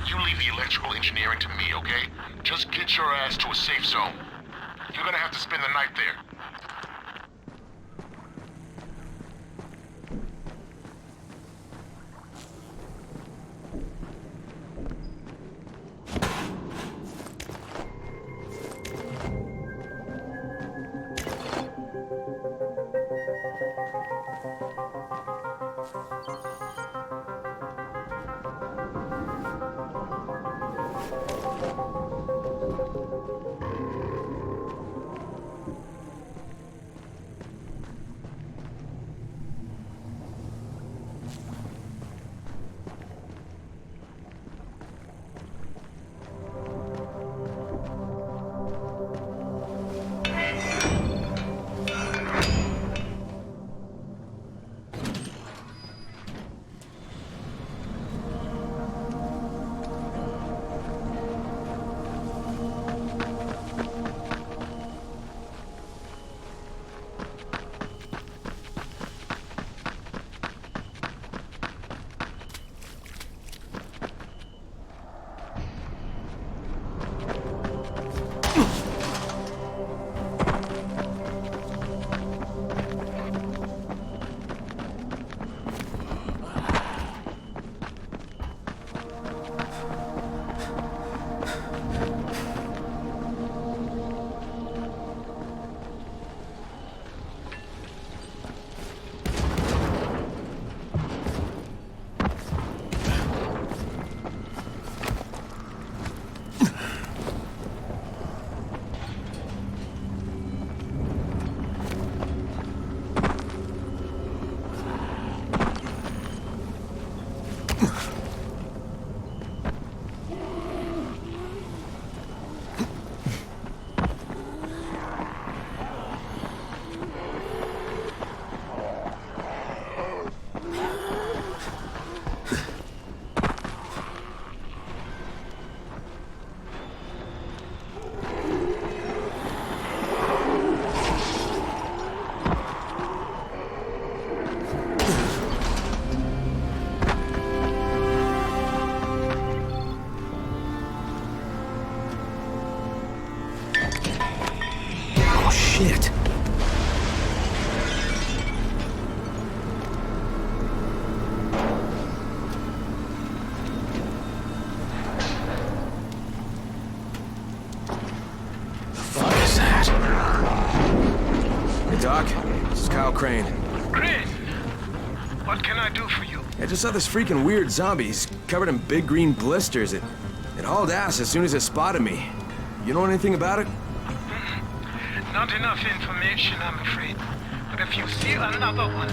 You leave the electrical engineering to me, okay? Just get your ass to a safe zone. You're gonna have to spend the night there. Shit. What is that? Hey, Doc. This is Kyle Crane. Crane! What can I do for you? I just saw this freaking weird zombie. He's covered in big green blisters. It hauled ass as soon as it spotted me. You know anything about it? Not enough information, I'm afraid. But if you see another one,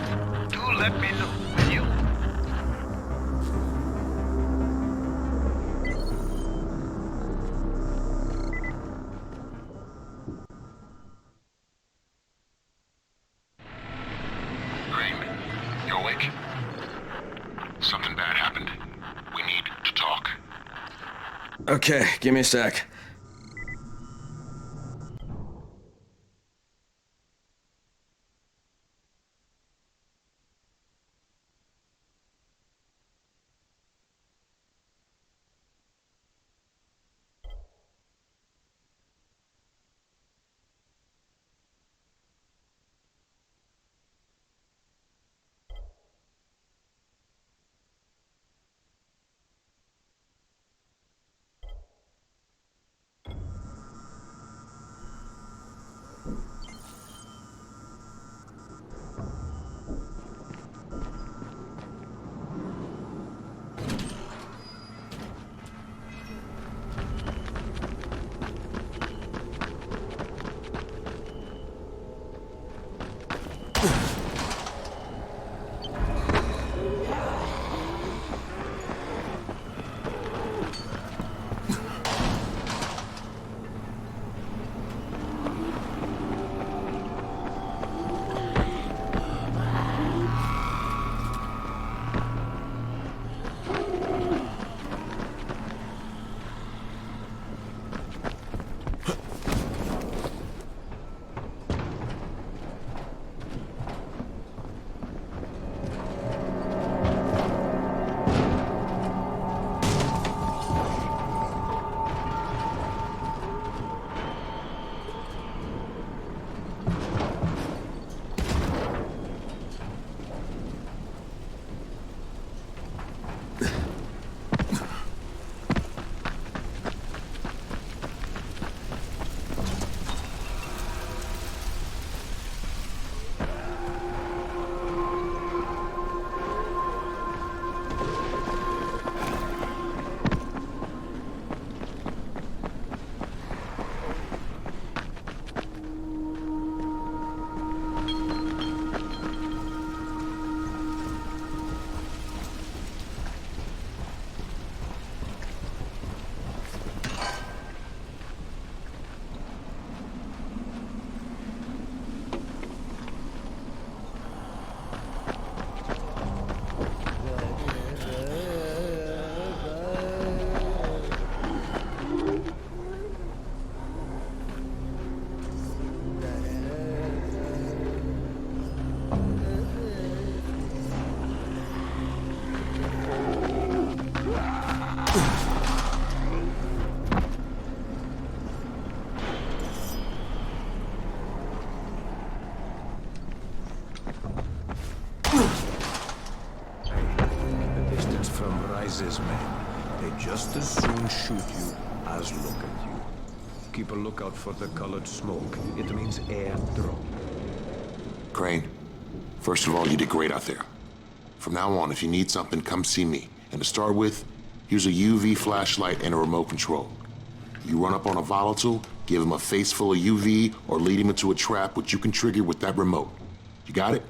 do let me know, will you? Crane, you awake? Something bad happened. We need to talk. Okay, give me a sec. shoot you as look at you. Keep a lookout for the colored smoke. It means airdrop. Crane, first of all, you did great out there. From now on, if you need something, come see me. And to start with, here's a UV flashlight and a remote control. You run up on a volatile, give him a face full of UV, or lead him into a trap which you can trigger with that remote. You got it?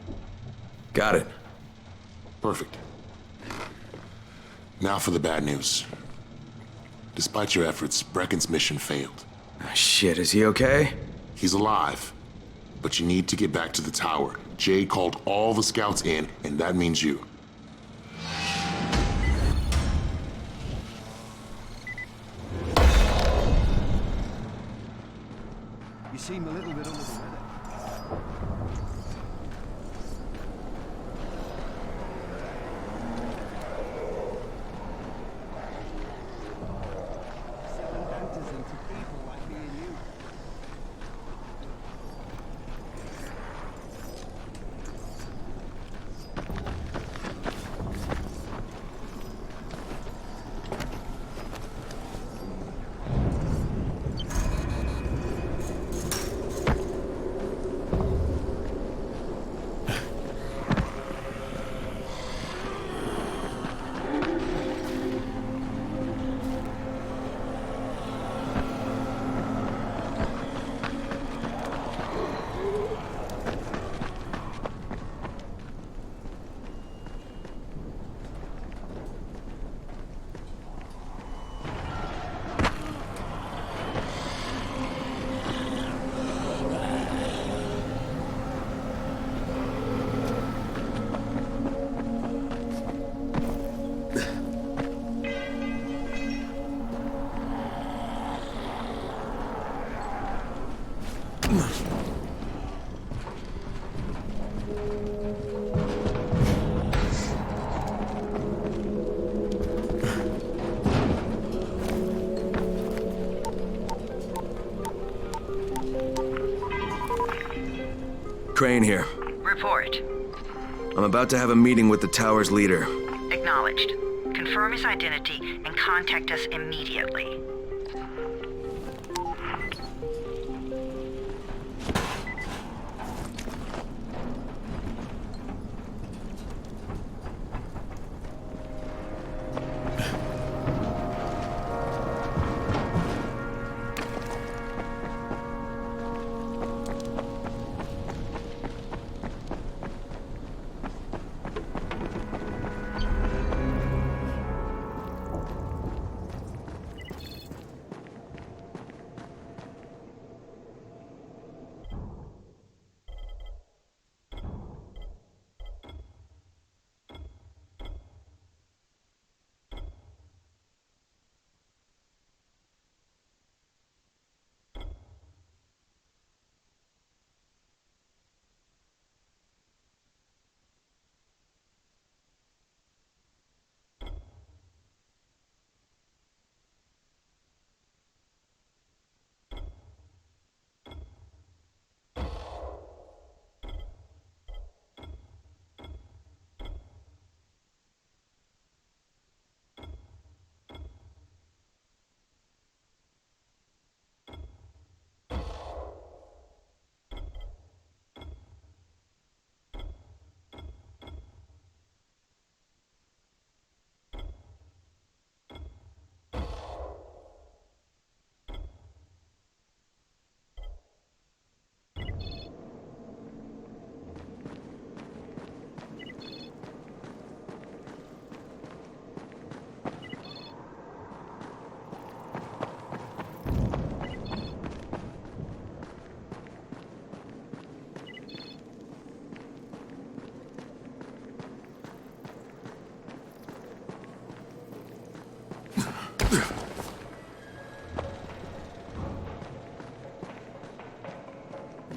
Got it. Perfect. Now for the bad news. Despite your efforts, Brecken's mission failed. Shit, is he okay? He's alive. But you need to get back to the tower. Jade called all the scouts in, and that means you. You seem a little bit under the weather. Crane here. Report. I'm about to have a meeting with the tower's leader. Acknowledged. Confirm his identity and contact us immediately.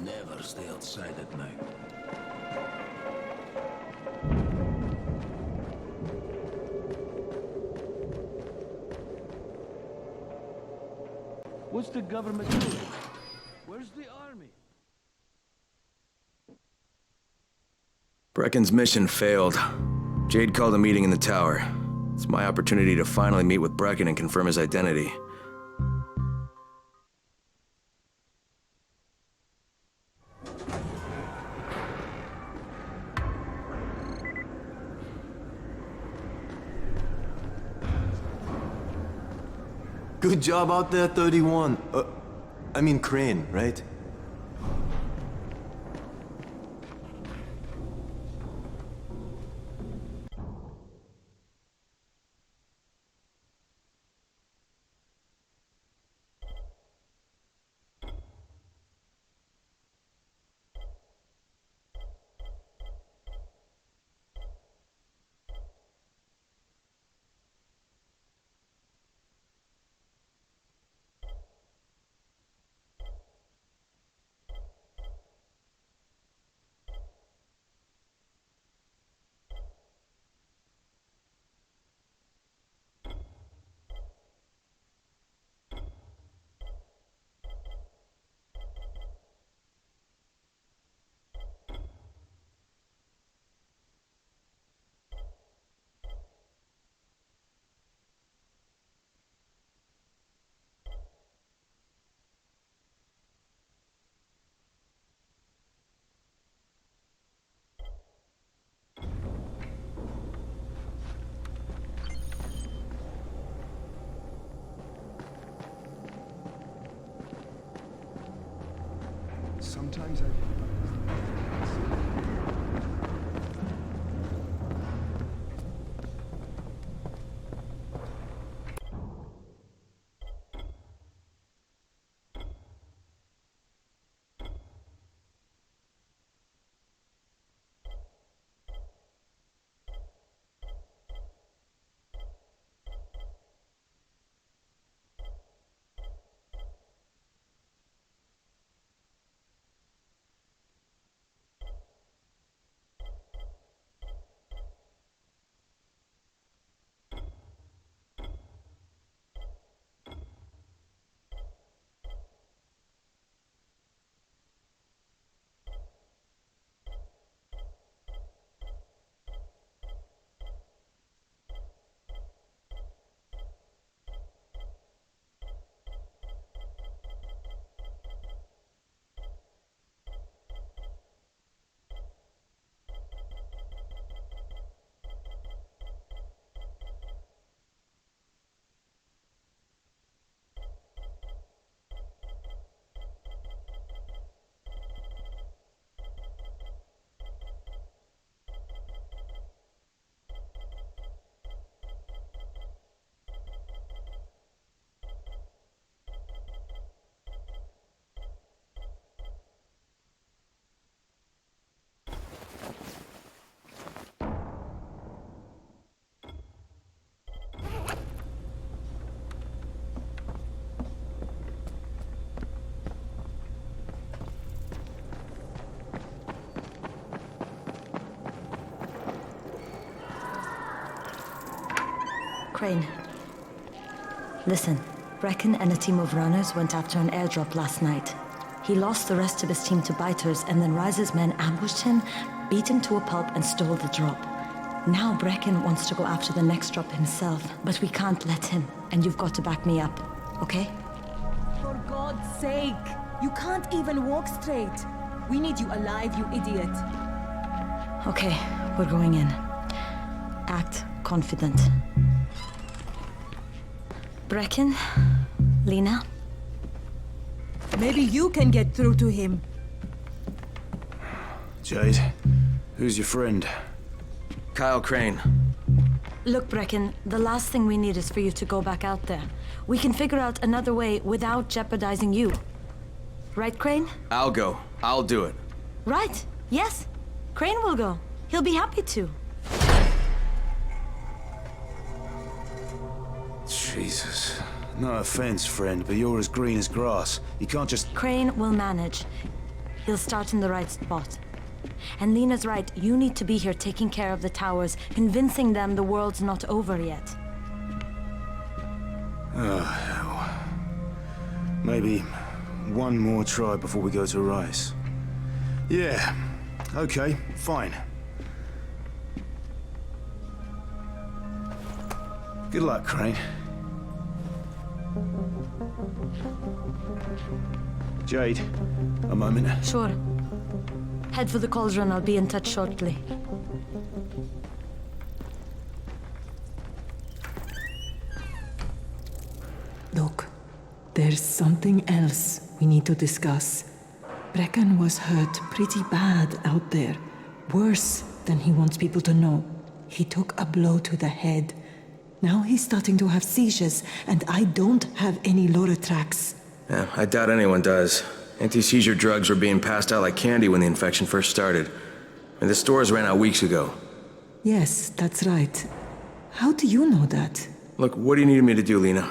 Never stay outside at night. What's the government doing? Where's the army? Brecken's mission failed. Jade called a meeting in the tower. It's my opportunity to finally meet with Brecken and confirm his identity. Good job out there, 31. I mean Crane, right? Sometimes I... Crane. Listen, Brecken and a team of runners went after an airdrop last night. He lost the rest of his team to biters, and then Rise's men ambushed him, beat him to a pulp, and stole the drop. Now Brecken wants to go after the next drop himself, but we can't let him, and you've got to back me up, okay? For God's sake! You can't even walk straight! We need you alive, you idiot! Okay, we're going in. Act confident. Brecken? Lena? Maybe you can get through to him. Jade, who's your friend? Kyle Crane. Look, Brecken, the last thing we need is for you to go back out there. We can figure out another way without jeopardizing you. Right, Crane? I'll go. I'll do it. Right. Yes. Crane will go. He'll be happy to. Jesus. No offense, friend, but you're as green as grass. You can't just... Crane will manage. He'll start in the right spot. And Lena's right, you need to be here taking care of the towers, convincing them the world's not over yet. Oh, hell. Maybe one more try before we go to Rice. Yeah, okay, fine. Good luck, Crane. Jade, a moment. Sure. Head for the cauldron. I'll be in touch shortly. Look, there's something else we need to discuss. Brecken was hurt pretty bad out there. Worse than he wants people to know. He took a blow to the head. Now he's starting to have seizures, and I don't have any Loratrax. Yeah, I doubt anyone does. Anti-seizure drugs were being passed out like candy when the infection first started. And the stores ran out weeks ago. Yes, that's right. How do you know that? Look, what do you need me to do, Lena?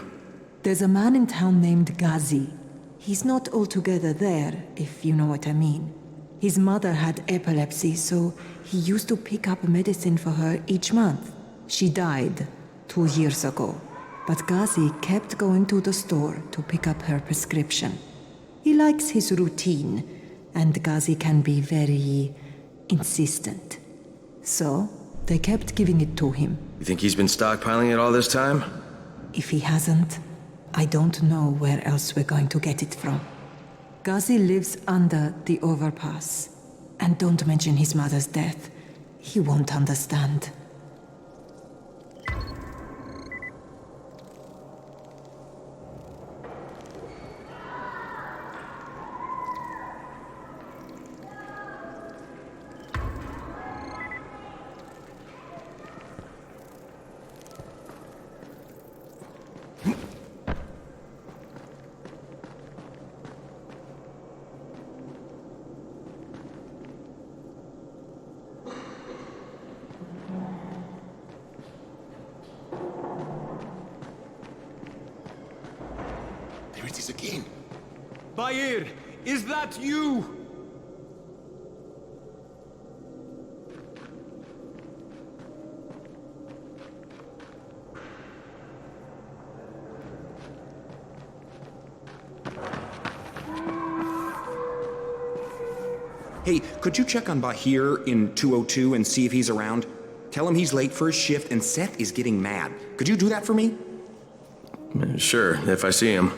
There's a man in town named Ghazi. He's not altogether there, if you know what I mean. His mother had epilepsy, so he used to pick up medicine for her each month. She died 2 years ago, but Ghazi kept going to the store to pick up her prescription. He likes his routine, and Ghazi can be very insistent. So, they kept giving it to him. You think he's been stockpiling it all this time? If he hasn't, I don't know where else we're going to get it from. Ghazi lives under the overpass. And don't mention his mother's death. He won't understand. There it is again. Bair, is that you? Hey, could you check on Bahir in 202 and see if he's around? Tell him he's late for his shift and Seth is getting mad. Could you do that for me? Sure, if I see him.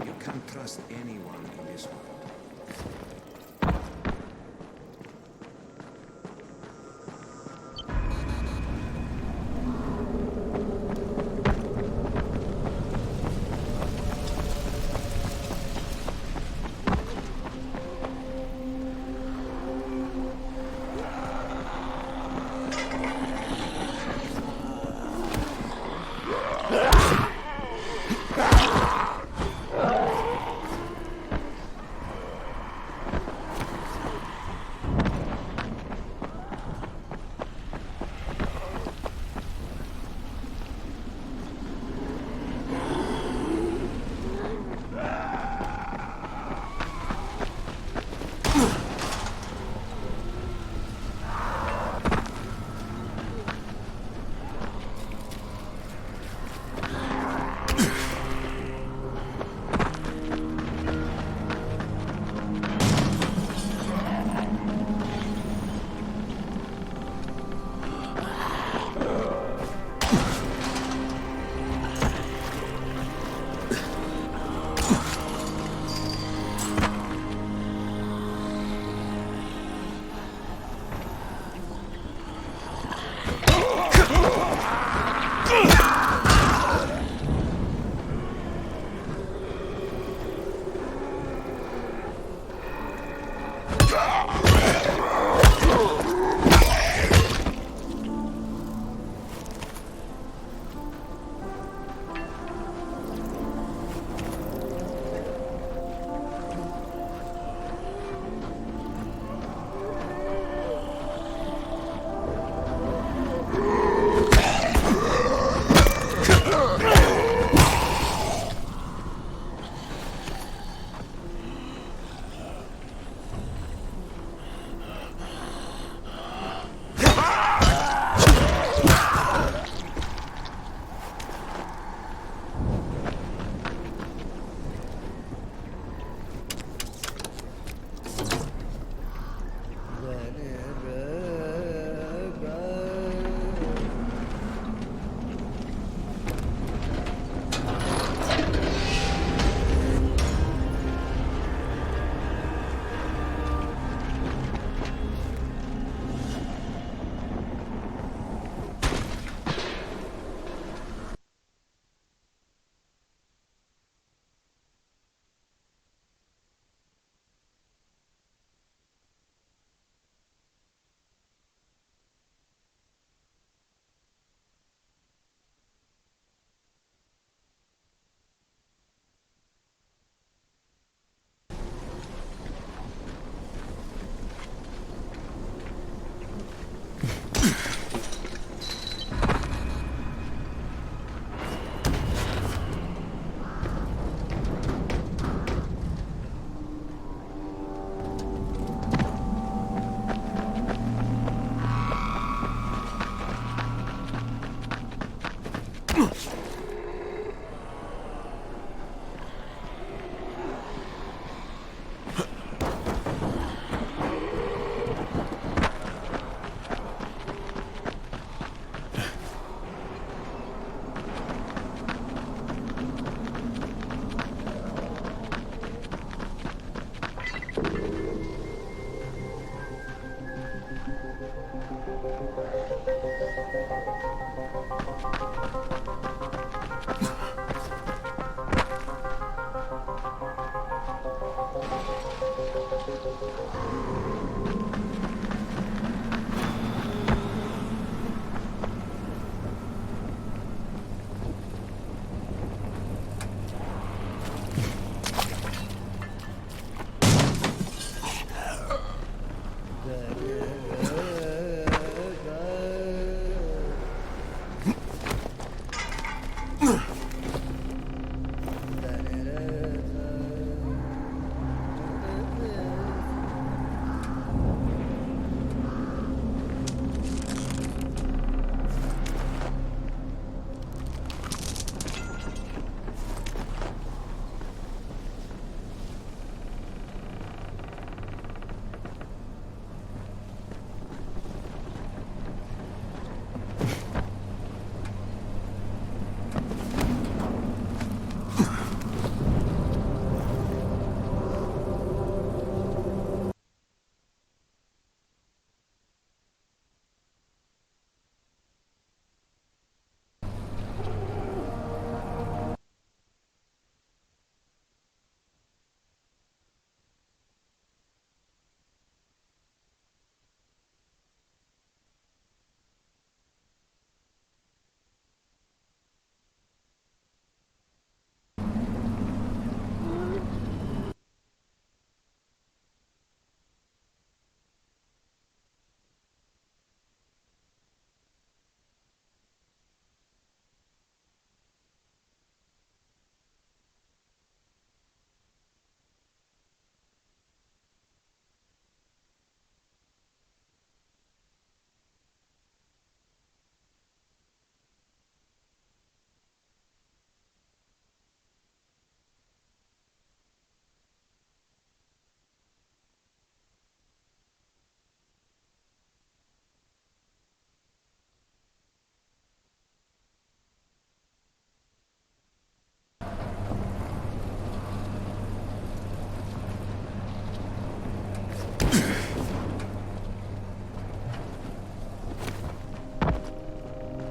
You can't trust anyone in this world.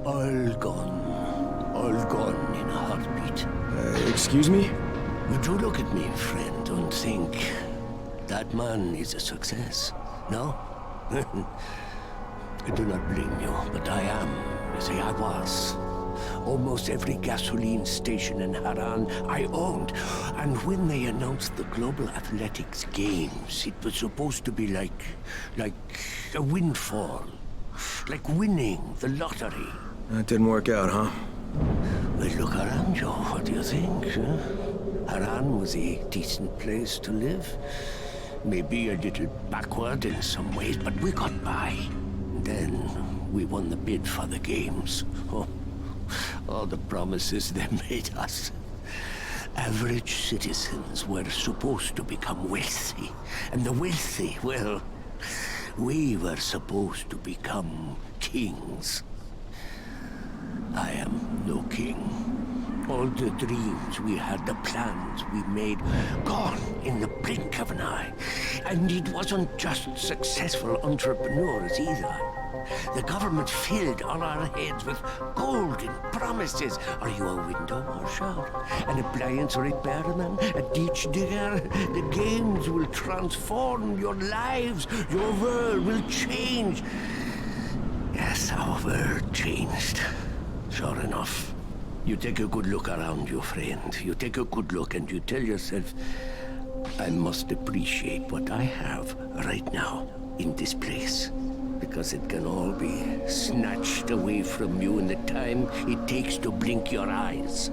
All gone in a heartbeat. Excuse me? Would you look at me, friend, and think That man is a success, no? I do not blame you, but I am, say I was. Almost every gasoline station in Haran I owned. And when they announced the Global Athletics Games, it was supposed to be like a windfall. Like winning the lottery. That didn't work out, huh? Well, look around you. What do you think? Huh? Haran was a decent place to live. Maybe a little backward in some ways, but we got by. Then we won the bid for the games. Oh, all the promises they made us. Average citizens were supposed to become wealthy. And the wealthy, well, we were supposed to become kings. I am no king. All the dreams we had, the plans we made, gone in the blink of an eye. And it wasn't just successful entrepreneurs either. The government filled all our heads with golden promises. Are you a window washer? An appliance repairman? A ditch digger? The games will transform your lives. Your world will change. Yes, our world changed. Sure enough. You take a good look around you, friend. You take a good look and you tell yourself, I must appreciate what I have right now in this place. Because it can all be snatched away from you in the time it takes to blink your eyes.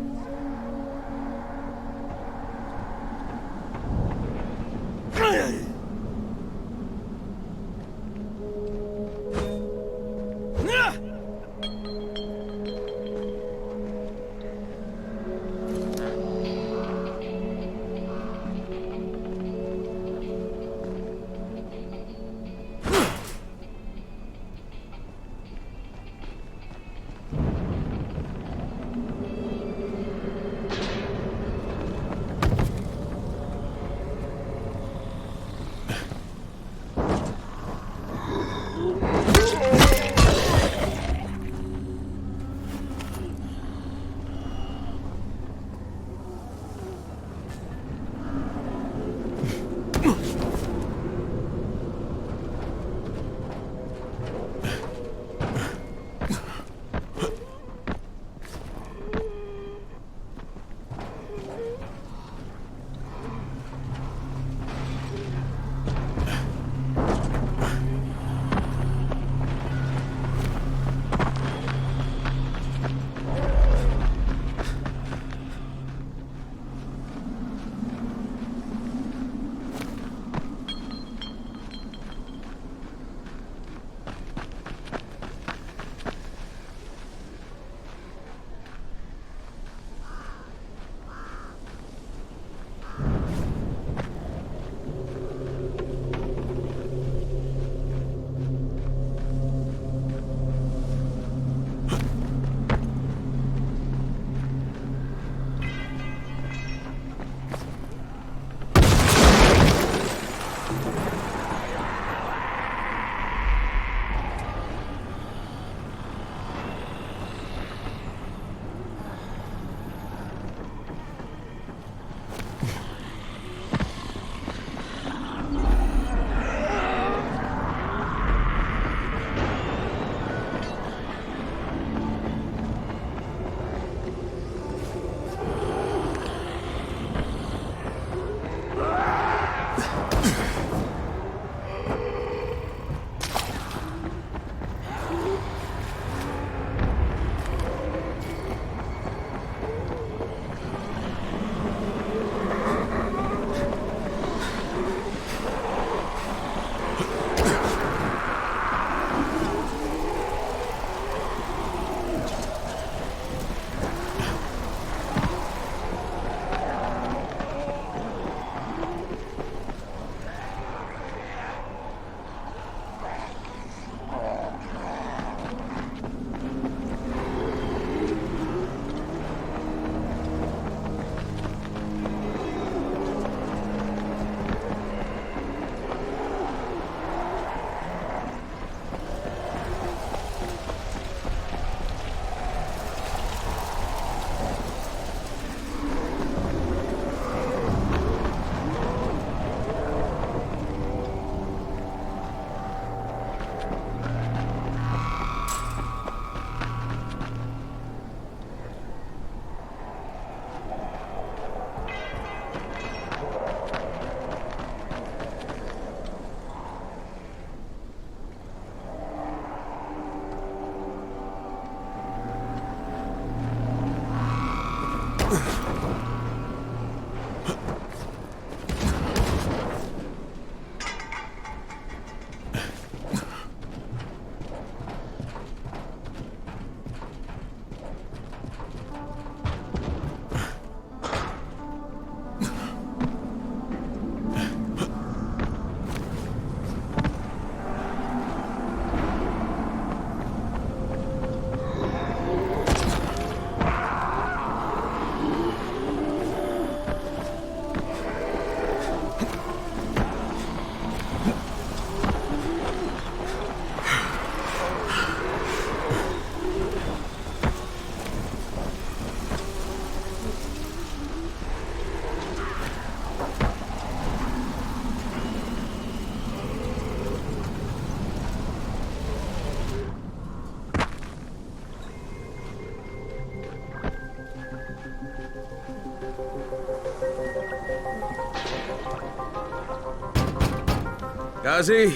Ghazi? Is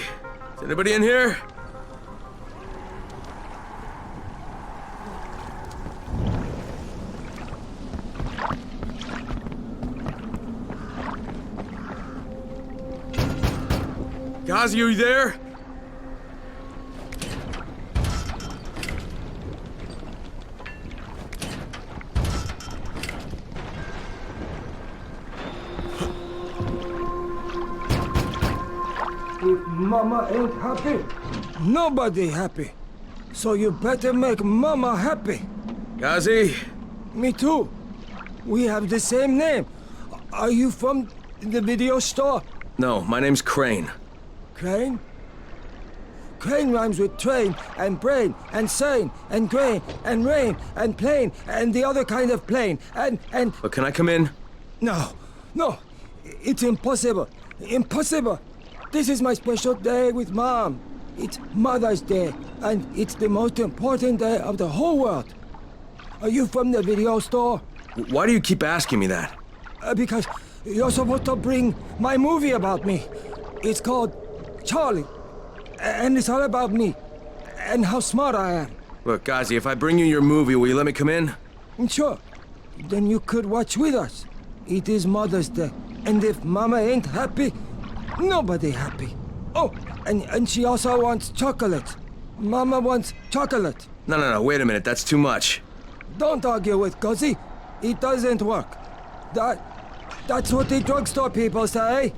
anybody in here? Ghazi, are you there? If Mama ain't happy, nobody happy. So you better make Mama happy. Ghazi? Me too. We have the same name. Are you from the video store? No, my name's Crane. Crane? Crane rhymes with train, and brain, and sane, and grain, and rain, and plane, and the other kind of plane, and... But can I come in? No, no. It's impossible. Impossible. This is my special day with Mom. It's Mother's Day, and it's the most important day of the whole world. Are you from the video store? Why do you keep asking me that? Because you're supposed to bring my movie about me. It's called Charlie. And it's all about me. And how smart I am. Look, Ghazi, if I bring you your movie, will you let me come in? Sure. Then you could watch with us. It is Mother's Day. And if Mama ain't happy, nobody happy. Oh, and she also wants chocolate. Mama wants chocolate. No, wait a minute, that's too much. Don't argue with Ghazi. It doesn't work. That's what the drugstore people say.